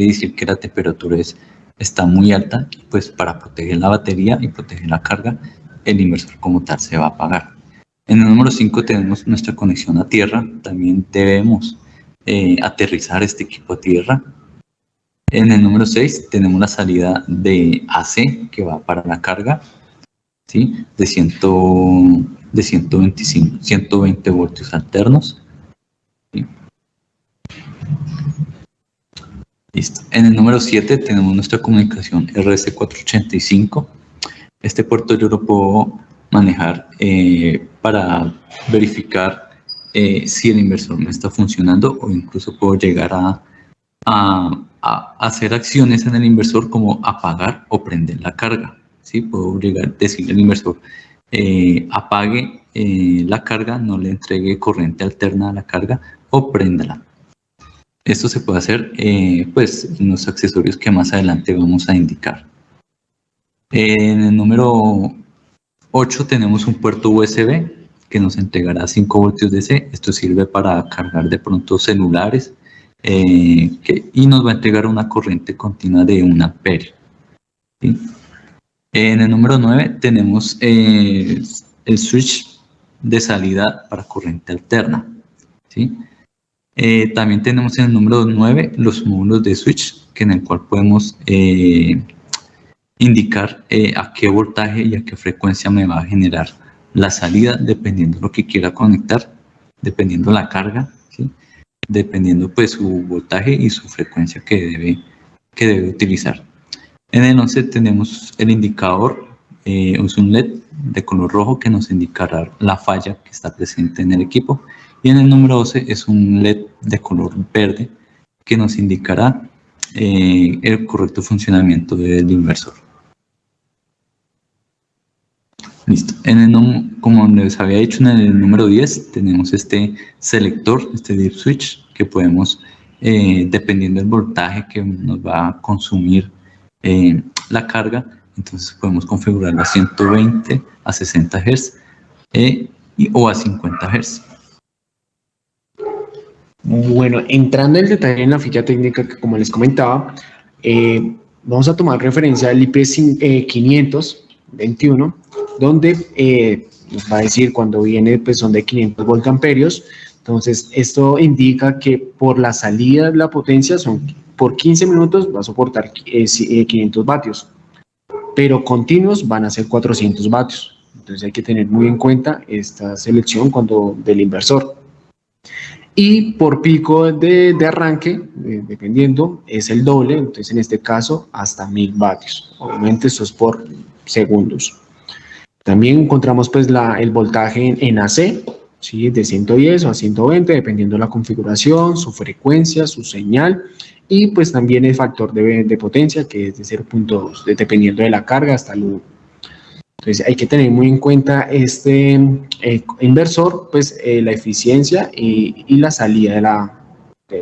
decir que la temperatura está muy alta, pues para proteger la batería y proteger la carga, el inversor como tal se va a apagar. En el número 5 tenemos nuestra conexión a tierra. También debemos aterrizar este equipo a tierra. En el número 6 tenemos la salida de AC que va para la carga, ¿sí? de 120 voltios alternos. ¿Sí? Listo. En el número 7 tenemos nuestra comunicación RS485. Este puerto yo lo puedo manejar para verificar si el inversor no está funcionando, o incluso puedo llegar a hacer acciones en el inversor como apagar o prender la carga, ¿sí? Puedo llegar a decirle al inversor apague la carga, no le entregue corriente alterna a la carga, o préndala. Esto se puede hacer pues en los accesorios que más adelante vamos a indicar. En el número 8 tenemos un puerto USB que nos entregará 5 voltios DC. Esto sirve para cargar de pronto celulares y nos va a entregar una corriente continua de 1 amperio. ¿Sí? En el número 9 tenemos el switch de salida para corriente alterna. ¿Sí? También tenemos en el número 9 los módulos de switch, en el cual podemos indicar a qué voltaje y a qué frecuencia me va a generar la salida, dependiendo lo que quiera conectar, dependiendo la carga, ¿sí? Dependiendo pues su voltaje y su frecuencia que debe utilizar. En el 11 tenemos el indicador, es un LED de color rojo que nos indicará la falla que está presente en el equipo. Y en el número 12 es un LED de color verde que nos indicará el correcto funcionamiento del inversor. Listo. Como les había dicho, en el número 10 tenemos este selector, este dip switch, que podemos, dependiendo del voltaje que nos va a consumir la carga, entonces podemos configurarlo a 120, a 60 Hz o a 50 Hz. Bueno, entrando en detalle en la ficha técnica que como les comentaba, vamos a tomar referencia al IP521, donde nos va a decir cuando viene, pues son de 500 voltamperios. Entonces, esto indica que por la salida de la potencia, por 15 minutos va a soportar 500 vatios, pero continuos van a ser 400 vatios. Entonces, hay que tener muy en cuenta esta selección del inversor. Y por pico de arranque, dependiendo, es el doble, entonces en este caso hasta 1000 vatios. Obviamente esto es por segundos. También encontramos pues el voltaje en AC, ¿sí? De 110 o a 120, dependiendo de la configuración, su frecuencia, su señal, y pues también el factor de potencia, que es de 0.2, dependiendo de la carga hasta el 1. Entonces hay que tener muy en cuenta este inversor, pues la eficiencia y la salida de la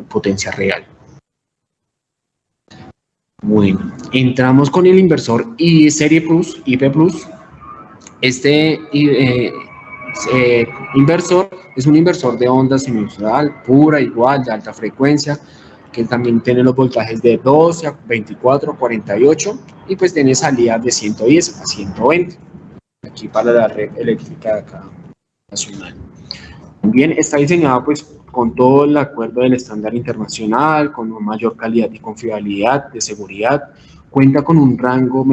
potencia real. Bueno, entramos con el inversor y Serie Plus, IP Plus. Este inversor es un inversor de onda sinusoidal, pura, igual, de alta frecuencia, que también tiene los voltajes de 12 a 24, 48 y pues tiene salida de 110 a 120. Aquí para la red eléctrica de acá nacional. También está diseñado pues con todo el acuerdo del estándar internacional, con una mayor calidad y confiabilidad, de seguridad. Cuenta con un rango,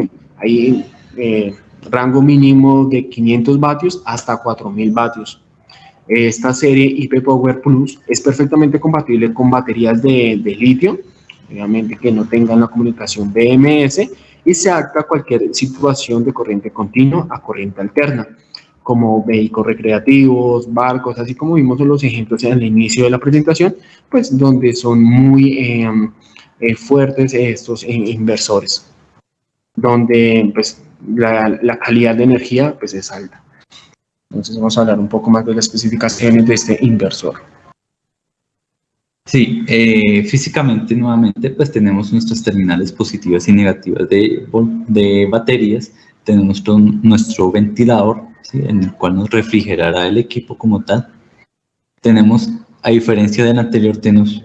rango mínimo de 500 vatios hasta 4000 vatios. Esta serie IP Power Plus es perfectamente compatible con baterías de litio, obviamente que no tengan la comunicación BMS, y se adapta a cualquier situación de corriente continua a corriente alterna, como vehículos recreativos, barcos, así como vimos en los ejemplos en el inicio de la presentación, pues donde son muy fuertes estos inversores, donde pues la calidad de energía pues es alta. Entonces vamos a hablar un poco más de las especificaciones de este inversor. Sí, físicamente nuevamente pues tenemos nuestras terminales positivas y negativas de baterías, tenemos nuestro ventilador, ¿sí? En el cual nos refrigerará el equipo como tal. Tenemos, a diferencia del anterior, tenemos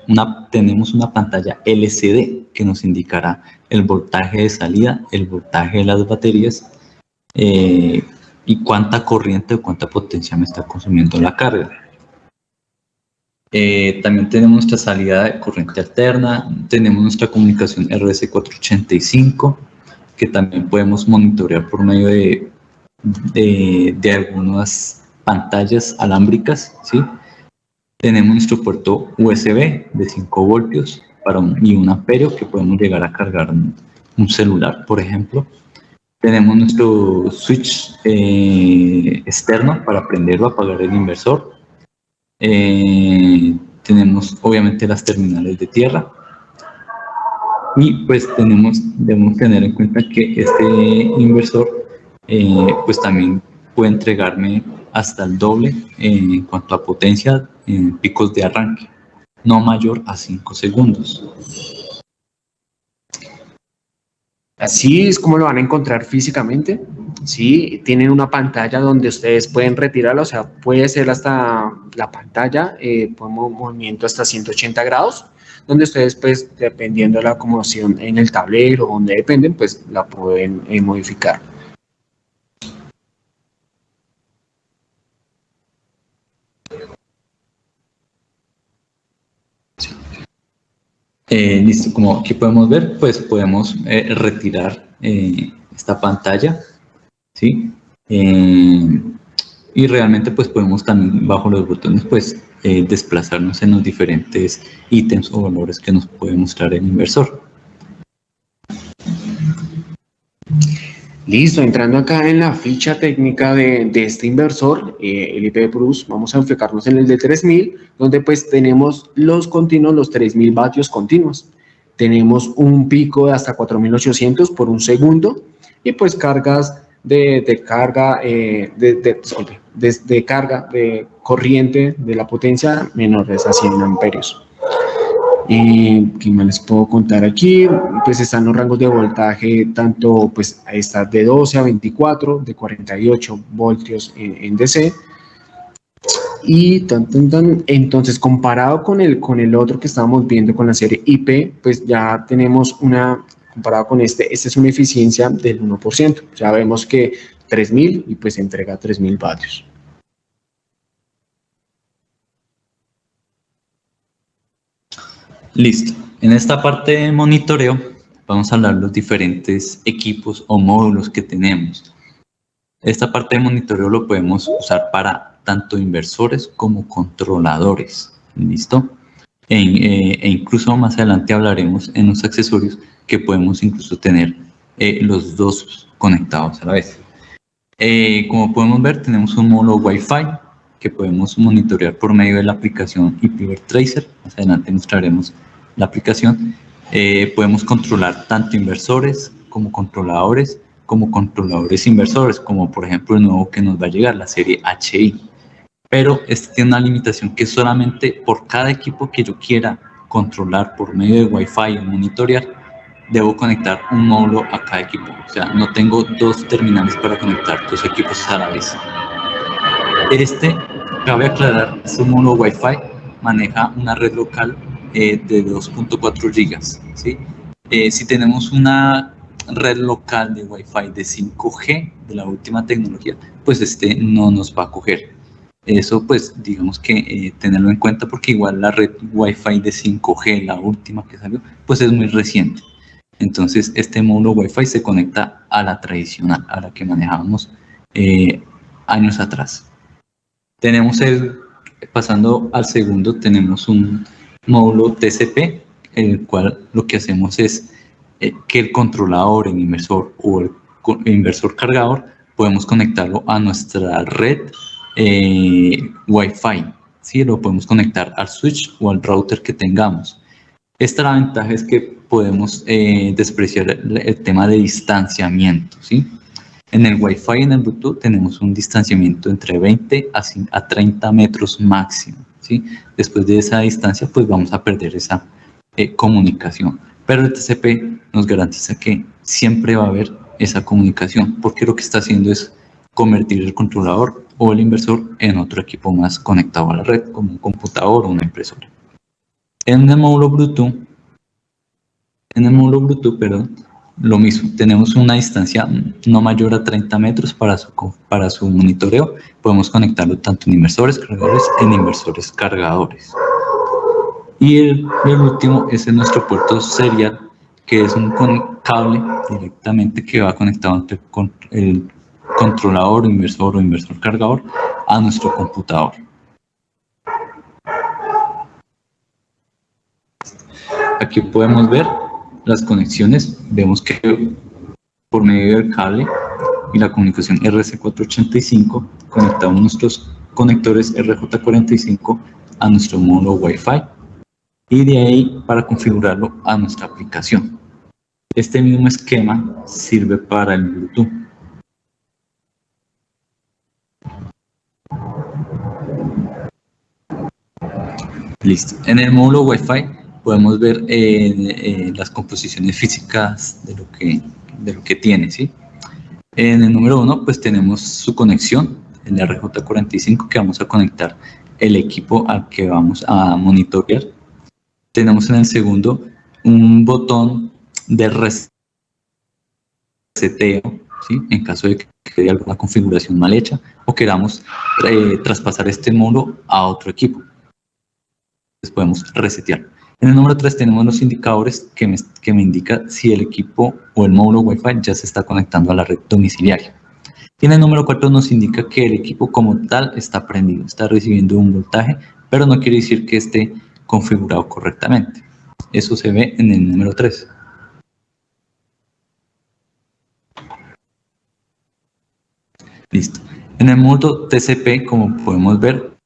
una pantalla LCD que nos indicará el voltaje de salida, el voltaje de las baterías y cuánta corriente o cuánta potencia me está consumiendo la carga. También tenemos nuestra salida de corriente alterna, tenemos nuestra comunicación RS485, que también podemos monitorear por medio de algunas pantallas alámbricas, ¿sí? Tenemos nuestro puerto USB de 5 voltios y 1 amperio que podemos llegar a cargar un celular, por ejemplo. Tenemos nuestro switch externo para prender o apagar el inversor. Tenemos obviamente las terminales de tierra y pues debemos tener en cuenta que este inversor pues también puede entregarme hasta el doble en cuanto a potencia en picos de arranque, no mayor a 5 segundos. Así es como lo van a encontrar físicamente. Sí, tienen una pantalla donde ustedes pueden retirarla, o sea, puede ser hasta la pantalla, movimiento hasta 180 grados, donde ustedes, pues, dependiendo de la acomodación en el tablero, donde dependen, pues, la pueden modificar. Listo, como aquí podemos ver, pues podemos retirar esta pantalla, ¿sí? Y realmente pues podemos también bajo los botones pues desplazarnos en los diferentes ítems o valores que nos puede mostrar el inversor. Listo, entrando acá en la ficha técnica de este inversor, el IP Plus, vamos a enfocarnos en el de 3000, donde pues tenemos los continuos, los 3000 vatios continuos. Tenemos un pico de hasta 4800 por un segundo y pues cargas de carga, de carga de corriente de la potencia menores a 100 amperios. ¿Qué más les puedo contar aquí? Pues están los rangos de voltaje, tanto pues está de 12 a 24, de 48 voltios en DC. Y entonces comparado con el otro que estábamos viendo con la serie IP, pues ya tenemos comparado con este es una eficiencia del 1%. Ya vemos que 3000 y pues entrega 3000 vatios. Listo. En esta parte de monitoreo vamos a hablar de los diferentes equipos o módulos que tenemos. Esta parte de monitoreo lo podemos usar para tanto inversores como controladores. ¿Listo? E incluso más adelante hablaremos en los accesorios que podemos incluso tener los dos conectados a la vez. Como podemos ver, tenemos un módulo Wi-Fi que podemos monitorear por medio de la aplicación IP Tracer. Más adelante mostraremos la aplicación. Podemos controlar tanto inversores como controladores inversores, como por ejemplo el nuevo que nos va a llegar, la serie HI. Pero este tiene una limitación que solamente por cada equipo que yo quiera controlar por medio de Wi-Fi o monitorear, debo conectar un módulo a cada equipo. O sea, no tengo dos terminales para conectar dos equipos a la vez. Cabe aclarar, este módulo Wi-Fi maneja una red local de 2.4 gigas, ¿sí? Si tenemos una red local de Wi-Fi de 5G, de la última tecnología, pues no nos va a coger. Eso pues digamos que tenerlo en cuenta porque igual la red Wi-Fi de 5G, la última que salió, pues es muy reciente. Entonces este módulo Wi-Fi se conecta a la tradicional, a la que manejábamos años atrás. Pasando al segundo, tenemos un módulo TCP, en el cual lo que hacemos es que el controlador, el inversor o el inversor cargador, podemos conectarlo a nuestra red Wi-Fi, ¿sí? Lo podemos conectar al switch o al router que tengamos. La ventaja es que podemos despreciar el tema de distanciamiento, ¿sí? En el Wi-Fi y en el Bluetooth tenemos un distanciamiento entre 20 a 30 metros máximo, ¿sí? Después de esa distancia, pues vamos a perder esa comunicación. Pero el TCP nos garantiza que siempre va a haber esa comunicación, porque lo que está haciendo es convertir el controlador o el inversor en otro equipo más conectado a la red, como un computador o una impresora. En el módulo Bluetooth, lo mismo, tenemos una distancia no mayor a 30 metros para su monitoreo. Podemos conectarlo tanto en inversores cargadores en inversores cargadores. Y el último es nuestro puerto serial, que es un cable directamente que va conectado entre el controlador o inversor cargador a nuestro computador. Aquí podemos ver las conexiones. Vemos que por medio del cable y la comunicación RC485 conectamos nuestros conectores RJ45 a nuestro módulo Wi-Fi y de ahí para configurarlo a nuestra aplicación. Este mismo esquema sirve para el Bluetooth. Listo. En el módulo Wi-Fi podemos ver las composiciones físicas de lo que tiene, ¿sí? En el número 1, pues tenemos su conexión, el RJ45, que vamos a conectar el equipo al que vamos a monitorear. Tenemos en el segundo un botón de reseteo, ¿sí? En caso de que haya alguna configuración mal hecha o queramos traspasar este módulo a otro equipo. Entonces podemos resetear. En el número 3 tenemos los indicadores que me indica si el equipo o el módulo Wi-Fi ya se está conectando a la red domiciliaria. Y en el número 4 nos indica que el equipo como tal está prendido, está recibiendo un voltaje, pero no quiere decir que esté configurado correctamente. Eso se ve en el número 3. Listo. En el módulo TCP, como podemos ver,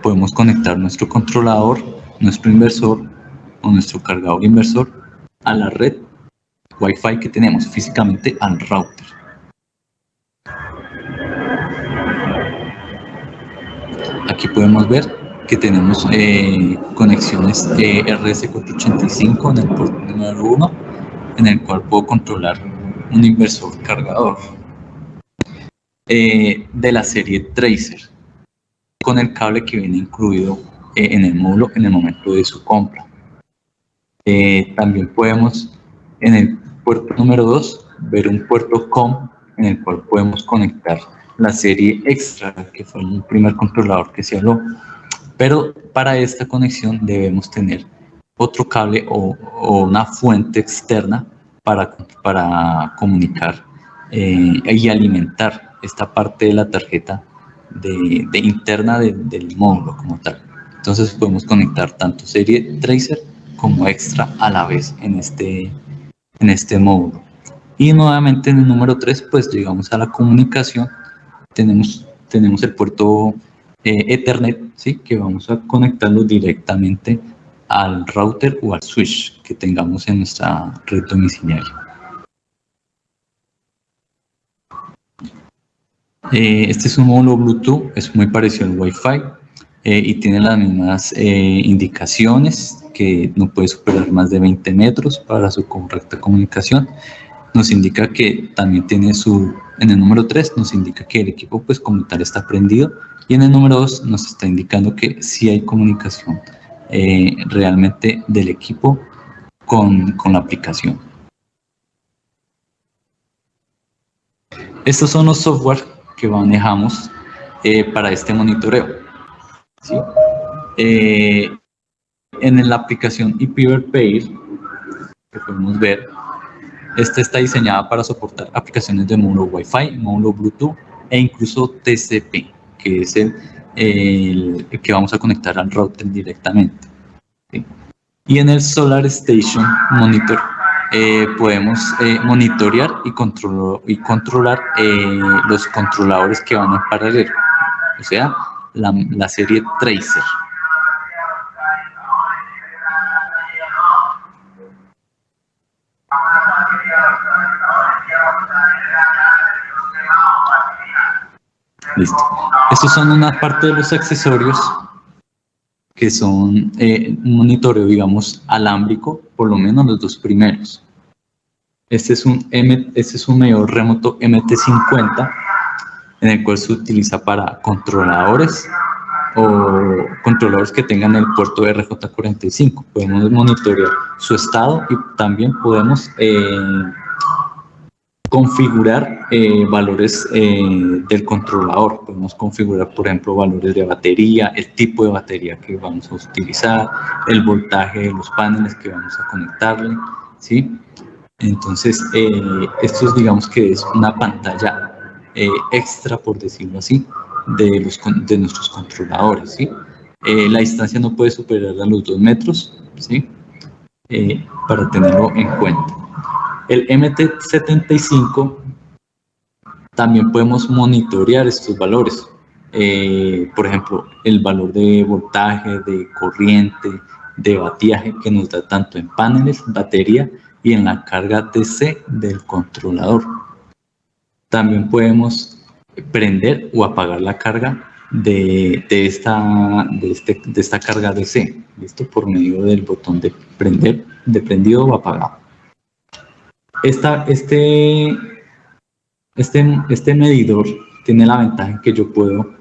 podemos conectar nuestro controlador, nuestro inversor o nuestro cargador inversor a la red Wi-Fi que tenemos físicamente al router. Aquí podemos ver que tenemos conexiones RS485 en el puerto número 1, en el cual puedo controlar un inversor cargador de la serie Tracer, con el cable que viene incluido en el módulo en el momento de su compra. También podemos en el puerto número 2 ver un puerto COM en el cual podemos conectar la serie Extra, que fue el primer controlador que se habló. Pero para esta conexión debemos tener otro cable o una fuente externa para comunicar y alimentar esta parte de la tarjeta de interna del módulo como tal. Entonces podemos conectar tanto serie Tracer como Extra a la vez en este módulo. Y nuevamente en el número 3 pues llegamos a la comunicación. Tenemos el puerto Ethernet, ¿sí? Que vamos a conectarlo directamente al router o al switch que tengamos en nuestra red domiciliaria. Este es un módulo Bluetooth, es muy parecido al Wi-Fi y tiene las mismas indicaciones, que no puede superar más de 20 metros para su correcta comunicación. Nos indica que también tiene en el número 3 nos indica que el equipo pues como tal está prendido, y en el número 2 nos está indicando que sí hay comunicación realmente del equipo con la aplicación. Estos son los software que manejamos para este monitoreo, ¿sí? En la aplicación IPverPair, que podemos ver, esta está diseñada para soportar aplicaciones de módulo Wi-Fi, módulo Bluetooth e incluso TCP, que es el que vamos a conectar al router directamente, ¿sí? Y en el Solar Station Monitor podemos monitorear y controlar los controladores que van en paralelo, o sea, la serie Tracer. Listo. Estos son una parte de los accesorios que son un monitoreo, digamos, alámbrico, por lo menos los dos primeros. Este es un medidor remoto MT50, en el cual se utiliza para controladores o controladores que tengan el puerto RJ45. Podemos monitorear su estado y también podemos configurar valores del controlador. Podemos configurar, por ejemplo, valores de batería, el tipo de batería que vamos a utilizar, el voltaje de los paneles que vamos a conectarle, ¿sí? Entonces, esto es, digamos que es una pantalla extra, por decirlo así, de nuestros controladores, ¿sí? La distancia no puede superar a los 2 metros, ¿sí? Para tenerlo en cuenta. El MT75 también podemos monitorear estos valores. Por ejemplo, el valor de voltaje, de corriente, de batiaje que nos da tanto en paneles, batería y en la carga DC del controlador. También podemos prender o apagar la carga de esta carga DC, ¿listo? Por medio del botón de prender, de prendido o apagado. Este medidor tiene la ventaja en que yo puedo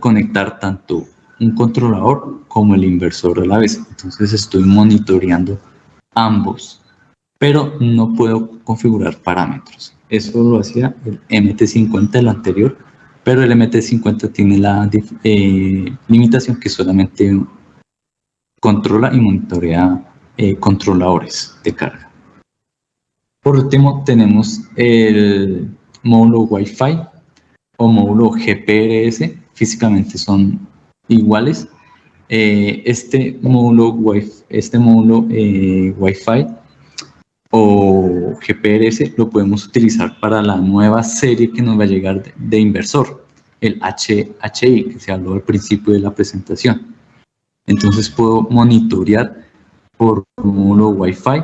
conectar tanto un controlador como el inversor a la vez. Entonces estoy monitoreando ambos, pero no puedo configurar parámetros. Eso lo hacía el MT50, el anterior, pero el MT50 tiene la limitación que solamente controla y monitorea controladores de carga. Por último, tenemos el módulo Wi-Fi o módulo GPRS, físicamente son iguales. Este módulo Wi-Fi o GPRS lo podemos utilizar para la nueva serie que nos va a llegar de inversor, el HI, que se habló al principio de la presentación. Entonces puedo monitorear por módulo Wi-Fi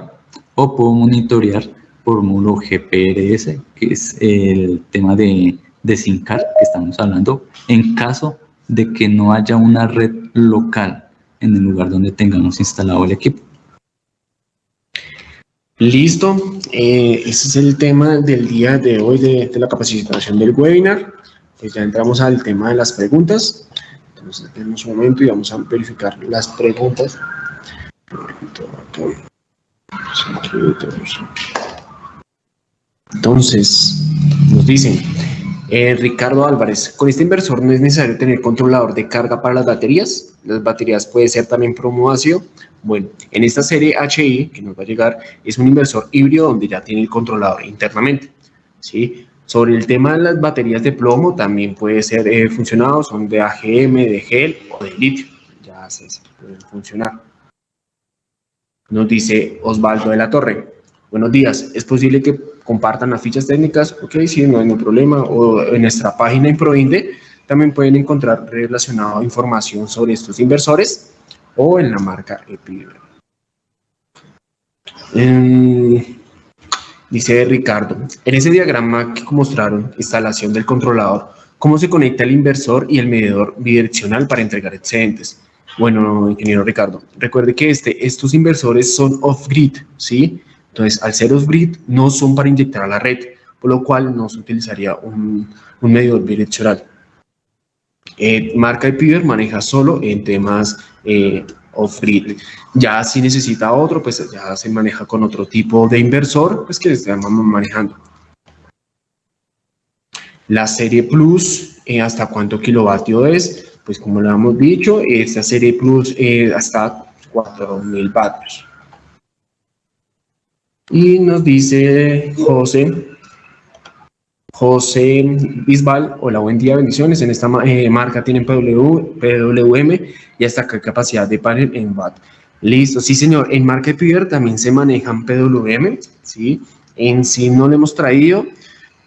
o puedo monitorear por módulo GPRS, que es el tema de SIM card que estamos hablando, en caso de que no haya una red local en el lugar donde tengamos instalado el equipo. Listo, ese es el tema del día de hoy de la capacitación del webinar. Pues ya entramos al tema de las preguntas. Entonces, tenemos un momento y vamos a verificar las preguntas. Entonces, nos dicen, Ricardo Álvarez, con este inversor no es necesario tener controlador de carga para las baterías. Las baterías puede ser también plomo ácido. Bueno, en esta serie HI que nos va a llegar es un inversor híbrido donde ya tiene el controlador internamente, ¿sí? Sobre el tema de las baterías de plomo también puede ser funcionado, son de AGM, de gel o de litio, ya se pueden funcionar. Nos dice Osvaldo de la Torre, buenos días, ¿es posible que compartan las fichas técnicas? Ok, sí, no hay ningún problema, o en nuestra página en Proinde también pueden encontrar relacionada información sobre estos inversores o en la marca EPIVER. Dice Ricardo, en ese diagrama que mostraron, instalación del controlador, ¿cómo se conecta el inversor y el medidor bidireccional para entregar excedentes? Bueno, ingeniero Ricardo, recuerde que estos inversores son off-grid, ¿sí? Entonces, al ser off-grid, no son para inyectar a la red, por lo cual no se utilizaría un medidor bidireccional. Marca EPIVER maneja solo en temas off-grid. Ya si necesita otro, pues ya se maneja con otro tipo de inversor, pues que estamos manejando. La serie Plus, ¿hasta cuánto kilovatio es? Pues como lo hemos dicho, esta serie Plus hasta 4000 vatios. Y nos dice José Bisbal, hola, buen día, bendiciones. En esta marca tienen PWM y hasta qué capacidad de panel en watt. Listo, sí señor, en marca EPIVER también se manejan PWM, ¿sí? En sí no lo hemos traído,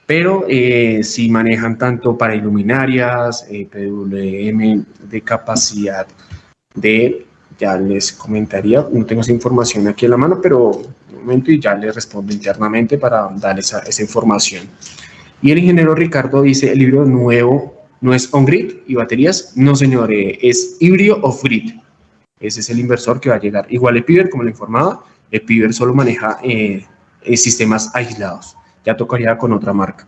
pero sí manejan tanto para iluminarias, PWM de capacidad de, ya les comentaría, no tengo esa información aquí en la mano, pero un momento y ya les respondo internamente para darles esa información. Y el ingeniero Ricardo dice, el híbrido nuevo no es on-grid y baterías. No, señor, es híbrido off-grid. Ese es el inversor que va a llegar. Igual EPIVER, como le informaba, EPIVER solo maneja sistemas aislados. Ya tocaría con otra marca.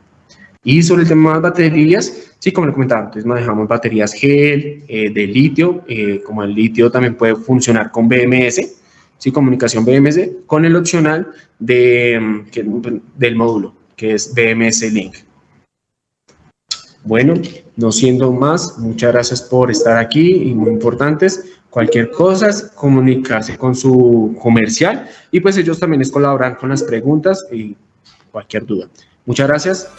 Y sobre el tema de las baterías, sí, como le comentaba, entonces manejamos baterías gel, de litio, como el litio también puede funcionar con BMS, sí, comunicación BMS, con el opcional del módulo, que es BMS Link. Bueno, no siendo más, muchas gracias por estar aquí y muy importantes. Cualquier cosa es comunicarse con su comercial y pues ellos también les colaboran con las preguntas y cualquier duda. Muchas gracias.